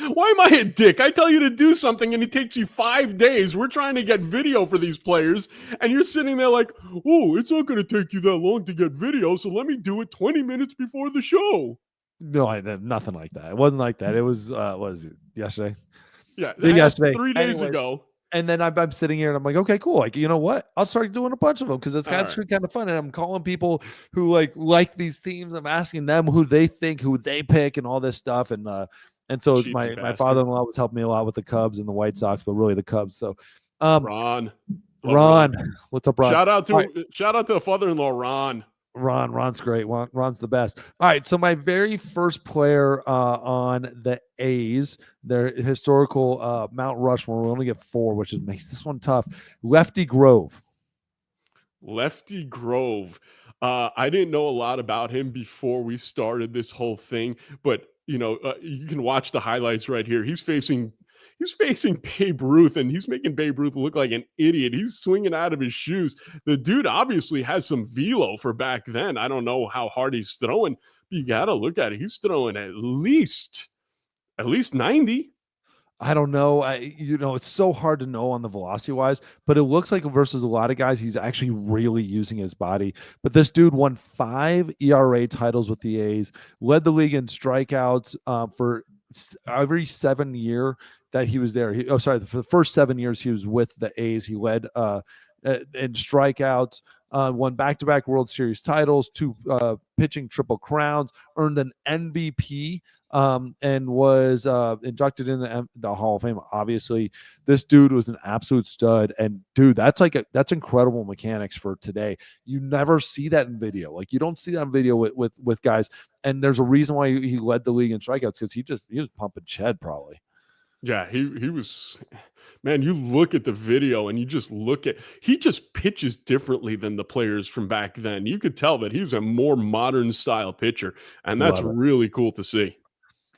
Why am I a dick? I tell you to do something and it takes you 5 days. We're trying to get video for these players and you're sitting there like, oh, it's not going to take you that long to get video, so let me do it 20 minutes before the show. No, nothing like that. It wasn't like that. It was, what was it, yesterday? Yeah, yesterday. 3 days ago. And then I'm sitting here and I'm like, okay, cool. Like, you know what? I'll start doing a bunch of them because it's actually kind of fun. And I'm calling people who like these teams. I'm asking them who they think, who they pick, and all this stuff. And so my father-in-law was helping me a lot with the Cubs and the White Sox, but really the Cubs. So, Ron, what's up, Ron? Shout out to the father-in-law, Ron. Ron's great. Ron's the best. All right, so my very first player on the A's, their historical Mount Rushmore, we only get 4, which makes this one tough. Lefty Grove. Lefty Grove. I didn't know a lot about him before we started this whole thing, but you can watch the highlights right here. He's facing Babe Ruth, and he's making Babe Ruth look like an idiot. He's swinging out of his shoes. The dude obviously has some velo for back then. I don't know how hard he's throwing. But you got to look at it. He's throwing at least 90. I don't know. It's so hard to know on the velocity wise, but it looks like versus a lot of guys, he's actually really using his body. But this dude won 5 ERA titles with the A's, led the league in strikeouts for every 7 year that he was there. For the first 7 years he was with the A's, he led in strikeouts, won back-to-back World Series titles, 2 pitching triple crowns, earned an MVP, and was inducted in the Hall of Fame. Obviously, this dude was an absolute stud, and dude, that's incredible mechanics for today. You never see that in video. Like, you don't see that in video with guys, and there's a reason why he led the league in strikeouts, because he was pumping Ched probably. Yeah, he was, man, you look at the video and you just look at, he just pitches differently than the players from back then. You could tell that he was a more modern style pitcher, and that's Love it. really cool to see.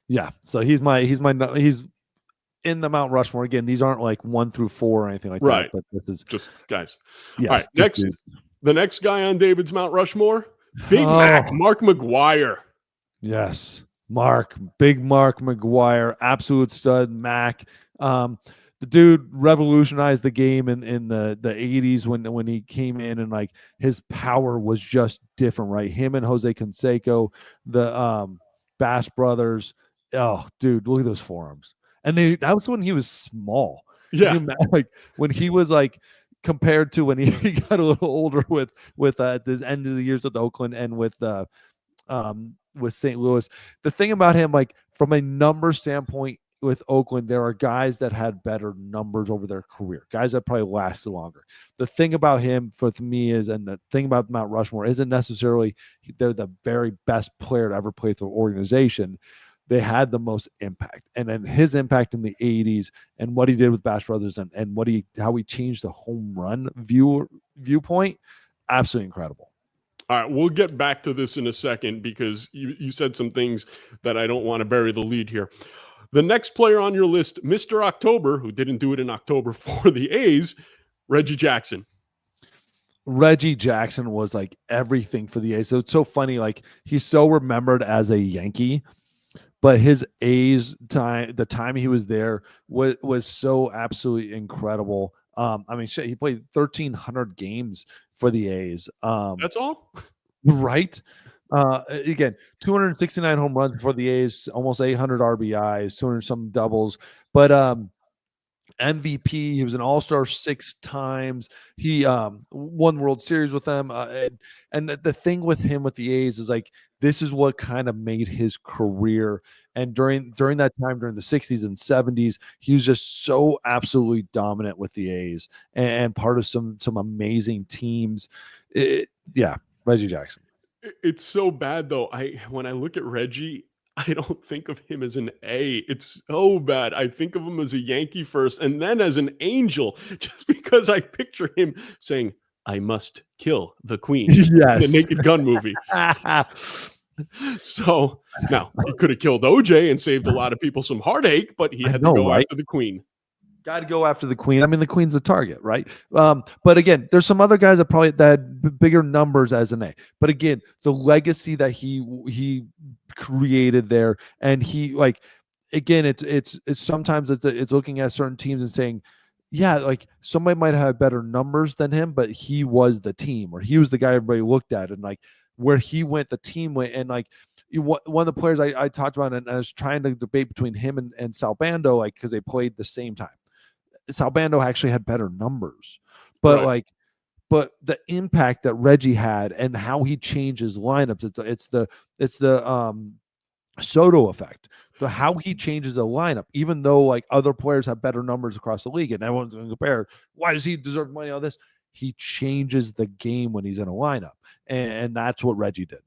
Yeah. So he's in the Mount Rushmore. Again, these aren't like 1 through 4 or anything like that, Right. but this is Just guys. All right, yes. the next guy on David's Mount Rushmore, Big Oh, Mac, Mark McGwire. yes. Big Mark McGwire, absolute stud. Mac. The dude revolutionized the game in the 80s when he came in, and like his power was just different, right? Him and Jose Canseco, the Bash brothers. Oh, dude, look at those forearms. And that was when he was small. Yeah. Like when he was like compared to when he got a little older with the end of the years with Oakland and with St. Louis. The thing about him, like from a number standpoint with Oakland, there are guys that had better numbers over their career, guys that probably lasted longer. The thing about him for me is, and the thing about Mount Rushmore isn't necessarily they're the very best player to ever play for the organization. They had the most impact, and then his impact in the 80s and what he did with Bash Brothers and how he changed the home run viewpoint, absolutely incredible. All right, we'll get back to this in a second because you said some things that I don't want to bury the lead here. The next player on your list, Mr. October, who didn't do it in October for the A's, Reggie Jackson. Reggie Jackson was like everything for the A's. So it's so funny. Like he's so remembered as a Yankee, but his A's time, the time he was there was so absolutely incredible. I mean, shit, he played 1,300 games for the A's. That's all? Right. Again, 269 home runs for the A's, almost 800 RBIs, 200 some doubles. But MVP, he was an all-star 6 times. He won World Series with them. And the thing with him with the A's is like this is what kind of made his career. And during that time, during the 60s and 70s, he was just so absolutely dominant with the A's and part of some amazing teams. Yeah, Reggie Jackson. It's so bad though. When I look at Reggie, I don't think of him as an A. It's so bad. I think of him as a Yankee first and then as an Angel, just because I picture him saying, "I must kill the queen." Yes. The Naked Gun movie. So now he could have killed OJ and saved a lot of people some heartache, but he had to go after the queen. Got to go after the queen. I mean, the queen's the target, right? But again, there's some other guys that had bigger numbers as an A. But again, the legacy that he created there, and he like, again, it's sometimes it's looking at certain teams and saying, yeah, like somebody might have better numbers than him, but he was the team, or he was the guy everybody looked at, and like where he went, the team went, and like. One of the players I talked about, and I was trying to debate between him and Sal Bando, like because they played the same time. Sal Bando actually had better numbers, but right. but the impact that Reggie had and how he changes lineups, it's the Soto effect. So how he changes a lineup, even though like other players have better numbers across the league, and everyone's going to compare. Why does he deserve money on this? He changes the game when he's in a lineup, and that's what Reggie did.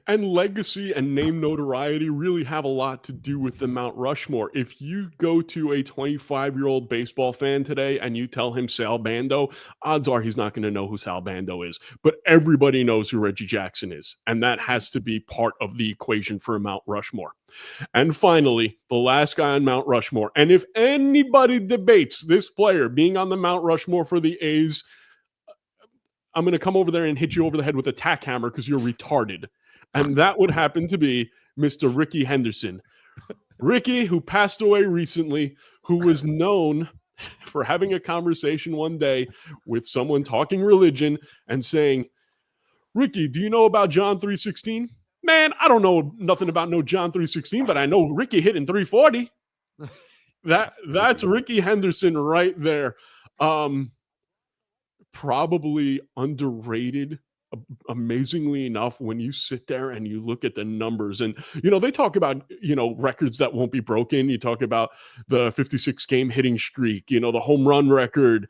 And legacy and name notoriety really have a lot to do with the Mount Rushmore. If you go to a 25-year-old baseball fan today and you tell him Sal Bando, odds are he's not going to know who Sal Bando is. But everybody knows who Reggie Jackson is. And that has to be part of the equation for a Mount Rushmore. And finally, the last guy on Mount Rushmore. And if anybody debates this player being on the Mount Rushmore for the A's, I'm going to come over there and hit you over the head with a tack hammer because you're retarded. And that would happen to be Mr. Rickey Henderson. Rickey, who passed away recently, who was known for having a conversation one day with someone talking religion and saying, "Rickey, do you know about John 3:16? Man, I don't know nothing about no John 3:16, but I know Rickey hitting 340. That's Rickey Henderson right there. Probably underrated. Amazingly enough, when you sit there and you look at the numbers, and they talk about records that won't be broken. You talk about the 56 game hitting streak, the home run record.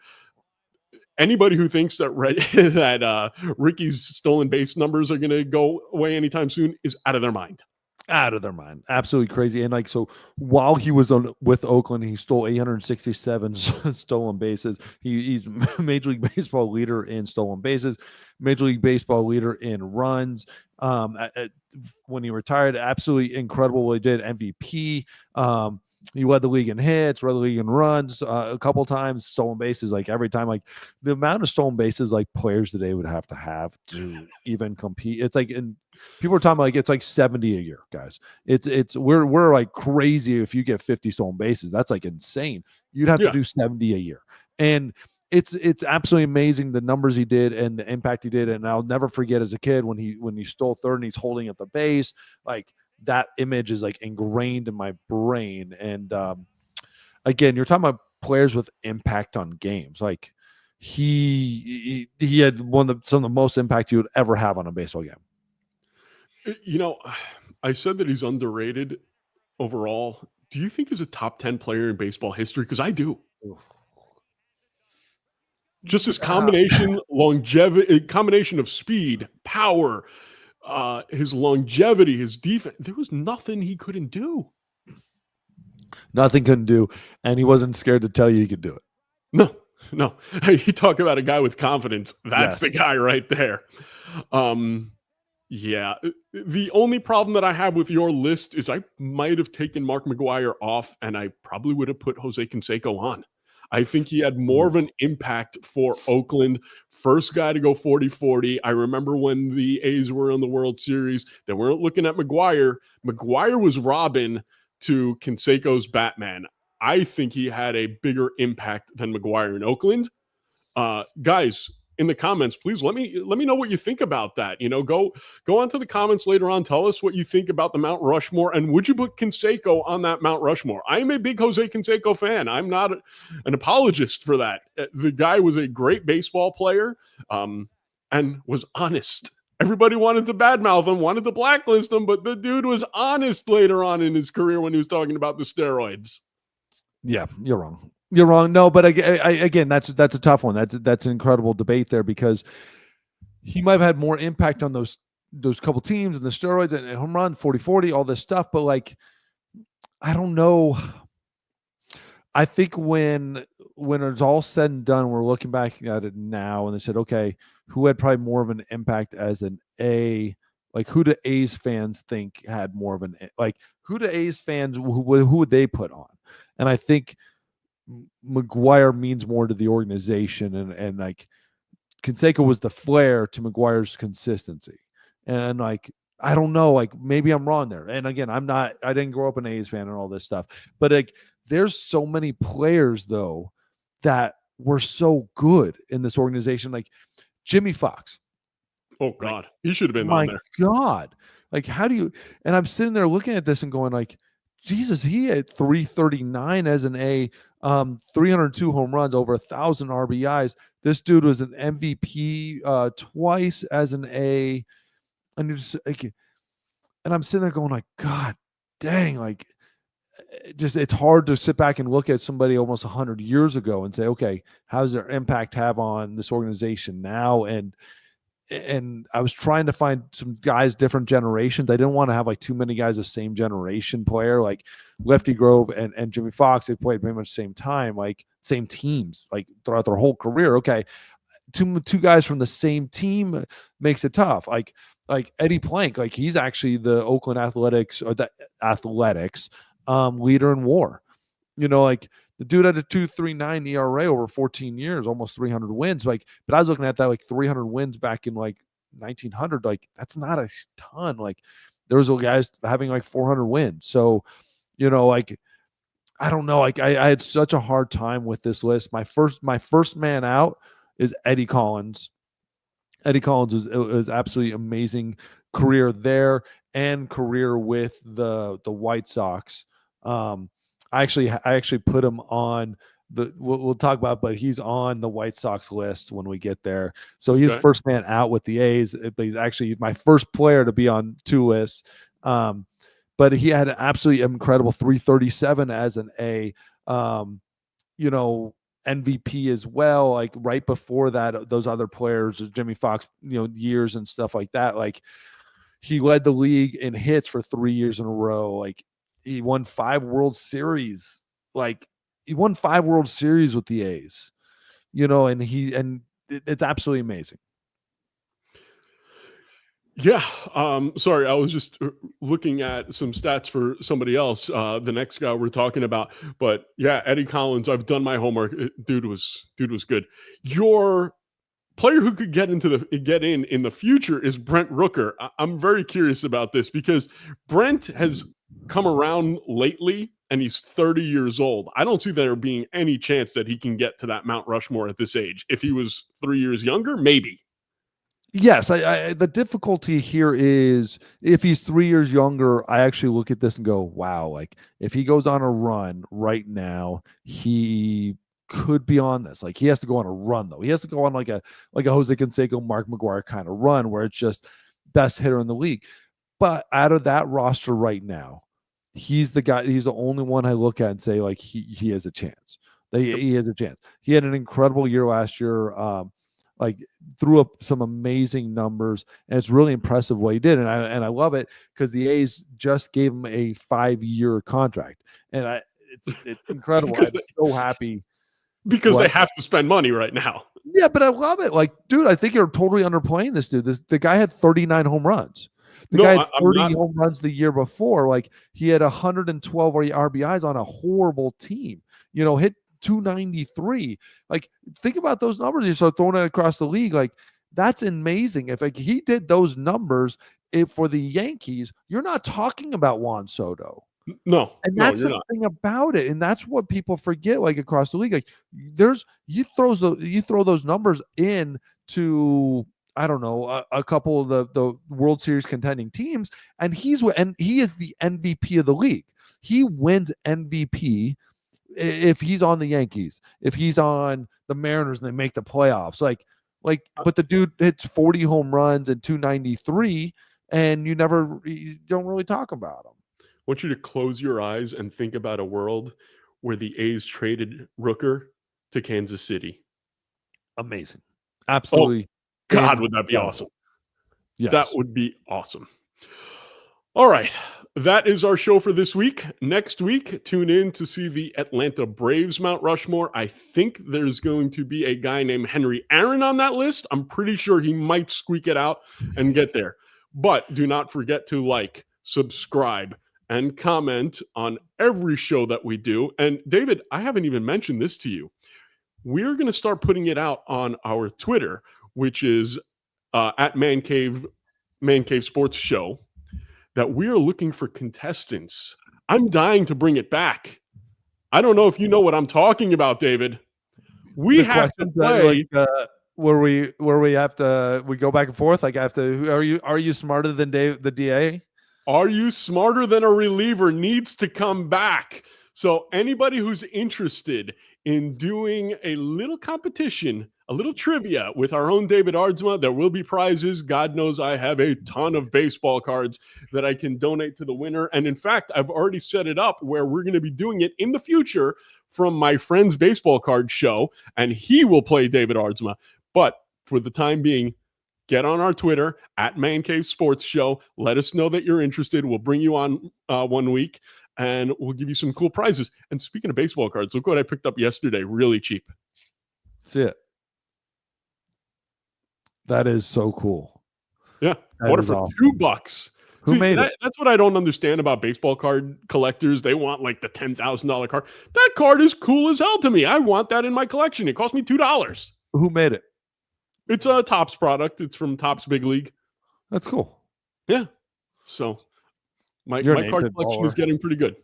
Anybody who thinks that Rickey's stolen base numbers are going to go away anytime soon is out of their mind. Out of their mind, absolutely crazy. And like, so while he was with Oakland, he stole 867 stolen bases. He's Major League Baseball leader in stolen bases, Major League Baseball leader in runs. When he retired, absolutely incredible what he did. MVP. He led the league in hits, led the league in runs a couple times, stolen bases. Like every time, like the amount of stolen bases like players today would have to even compete. It's like, and people are talking about like it's like 70 a year, guys. We're like crazy if you get 50 stolen bases. That's like insane. You'd have to do 70 a year, and it's absolutely amazing the numbers he did and the impact he did. And I'll never forget as a kid when he stole third and he's holding at the base, like that image is like ingrained in my brain. And again, you're talking about players with impact on games. Like he had some of the most impact you would ever have on a baseball game. You know, I said that he's underrated overall. Do you think he's a top 10 player in baseball history? Because I do. Just his combination, longevity, combination of speed, power, his longevity, his defense. There was nothing he couldn't do. Nothing couldn't do, and he wasn't scared to tell you he could do it. No. You talk about a guy with confidence. That's the guy right there. Yeah. The only problem that I have with your list is I might have taken Mark McGwire off, and I probably would have put Jose Canseco on. I think he had more of an impact for Oakland. First guy to go 40-40. I remember when the A's were in the World Series, they weren't looking at McGwire. McGwire was Robin to Canseco's Batman. I think he had a bigger impact than McGwire in Oakland. Guys, in the comments, please let me know what you think about that. You know, go onto the comments later on. Tell us what you think about the Mount Rushmore, and would you put Canseco on that Mount Rushmore? I am a big Jose Canseco fan. I'm not an apologist for that. The guy was a great baseball player, and was honest. Everybody wanted to badmouth him, wanted to blacklist him, but the dude was honest later on in his career when he was talking about the steroids. Yeah, you're wrong. You're wrong. No, but again, that's a tough one. That's an incredible debate there, because he might have had more impact on those couple teams and the steroids and home run 40-40, all this stuff. But like, I don't know. I think when it's all said and done, we're looking back at it now, and they said, okay, who had probably more of an impact as an A? Like, who do A's fans think had more of an, like, who do A's fans, who would they put on? And I think McGwire means more to the organization, and like Canseco was the flair to McGwire's consistency. And like, I don't know, like maybe I'm wrong there. And again, I didn't grow up an A's fan and all this stuff, but like there's so many players though that were so good in this organization, like Jimmy Fox. Oh God, he should have been on there. My God, like how do you? And I'm sitting there looking at this and going like, Jesus, he had 339 as an A, 302 home runs, over 1,000 RBIs. This dude was an MVP twice as an A, and you're just like, and I'm sitting there going like, God dang, like, just it's hard to sit back and look at somebody almost 100 years ago and say, okay, how does their impact have on this organization now? And I was trying to find some guys, different generations. I didn't want to have like too many guys the same generation player, like Lefty Grove and Jimmy Fox. They played pretty much the same time, like same teams, like throughout their whole career. Okay, two guys from the same team makes it tough. Like Eddie Plank, like he's actually the Oakland Athletics leader in WAR. You know, like the dude had a 2.39 ERA over 14 years, almost 300 wins. Like, but I was looking at that, like 300 wins back in like 1900. Like, that's not a ton. Like, there was guys having like 400 wins. So, you know, like, I don't know. Like, I had such a hard time with this list. My first man out is Eddie Collins. Eddie Collins was absolutely amazing career there and career with the White Sox. I actually put him on the, we'll talk about, but he's on the White Sox list when we get there. So he's first man out with the A's, but he's actually my first player to be on two lists. But he had an absolutely incredible 337 as an A, you know, MVP as well. Like right before that, those other players, Jimmy Fox, you know, years and stuff like that. Like he led the league in hits for 3 years in a row. Like he won 5 World Series. Like he won 5 World Series with the A's, and it's absolutely amazing. Yeah. Sorry, I was just looking at some stats for somebody else, the next guy we're talking about. But yeah, Eddie Collins, I've done my homework. Dude was good. Your player who could get in the future is Brent Rooker. I'm very curious about this because Brent has come around lately and he's 30 years old. I don't see there being any chance that he can get to that Mount Rushmore at this age. If he was 3 years younger, maybe. Yes, the difficulty here is if he's 3 years younger, I actually look at this and go, wow, like if he goes on a run right now, he could be on this. Like he has to go on a run though. He has to go on like a Jose Canseco, Mark McGwire kind of run where it's just best hitter in the league. But out of that roster right now, he's the guy. He's the only one I look at and say like he has a chance. He has a chance. He had an incredible year last year. Like threw up some amazing numbers, and it's really impressive what he did. And I love it because the A's just gave him a 5-year contract, and it's incredible. I'm so happy because they have to spend money right now. Yeah, but I love it. Like, dude, I think you're totally underplaying this dude. The guy had 39 home runs. The guy had 30 home runs the year before. Like he had 112 RBIs on a horrible team. Hit 293. Like think about those numbers. You start throwing it across the league. Like that's amazing. If like he did those numbers for the Yankees, you're not talking about Juan Soto. No, and that's the thing about it, and that's what people forget. Like across the league, like you throw those numbers in to I don't know a couple of the World Series contending teams, and he is the MVP of the league. He wins MVP if he's on the Yankees, if he's on the Mariners and they make the playoffs. Like, but the dude hits 40 home runs and 293, and you don't really talk about him. I want you to close your eyes and think about a world where the A's traded Rooker to Kansas City. Amazing. Absolutely. Oh, God, would that be awesome? Yes. That would be awesome. All right. That is our show for this week. Next week, tune in to see the Atlanta Braves Mount Rushmore. I think there's going to be a guy named Henry Aaron on that list. I'm pretty sure he might squeak it out and get there. But do not forget to like, subscribe, and comment on every show that we do. And David, I haven't even mentioned this to you. We're going to start putting it out on our Twitter, which is at Man Cave Sports Show, that we are looking for contestants. I'm dying to bring it back. I don't know if you know what I'm talking about, David. We have to play where we have to we go back and forth. Like are you smarter than Dave the DA? Are you smarter than a reliever needs to come back. So anybody who's interested in doing a little competition, a little trivia with our own David Aardsma, there will be prizes. God knows I have a ton of baseball cards that I can donate to the winner. And in fact, I've already set it up where we're going to be doing it in the future from my friend's baseball card show, and he will play David Aardsma. But for the time being, get on our Twitter at Man Cave Sports Show. Let us know that you're interested. We'll bring you on 1 week, and we'll give you some cool prizes. And speaking of baseball cards, look what I picked up yesterday, really cheap. That's it. That is so cool. Yeah, bought it for awesome. $2. Who made it? That's what I don't understand about baseball card collectors. They want like the $10,000 card. That card is cool as hell to me. I want that in my collection. It cost me $2. Who made it? It's a Topps product. It's from Topps Big League. That's cool. Yeah. So my card collection is getting pretty good.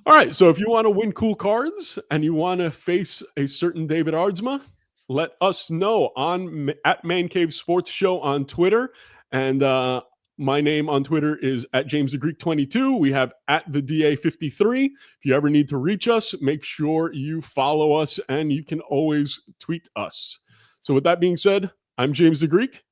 All right. So if you want to win cool cards and you want to face a certain David Aardsma, let us know at Man Cave Sports Show on Twitter. And my name on Twitter is at James the Greek 22. We have at the DA 53. If you ever need to reach us, make sure you follow us, and you can always tweet us. So with that being said, I'm James the Greek.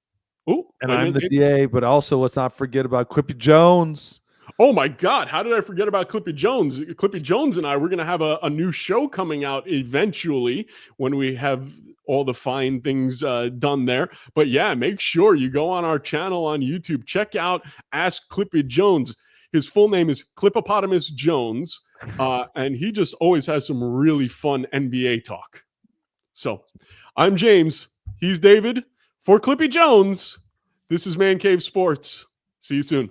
Oh, and I'm the DA, but also let's not forget about Clippy Jones. Oh my God, how did I forget about Clippy Jones? Clippy Jones and I, we're going to have a new show coming out eventually when we have all the fine things done there. But yeah, make sure you go on our channel on YouTube. Check out Ask Clippy Jones. His full name is Clippopotamus Jones, and he just always has some really fun NBA talk. So I'm James. He's David. For Clippy Jones, this is Man Cave Sports. See you soon.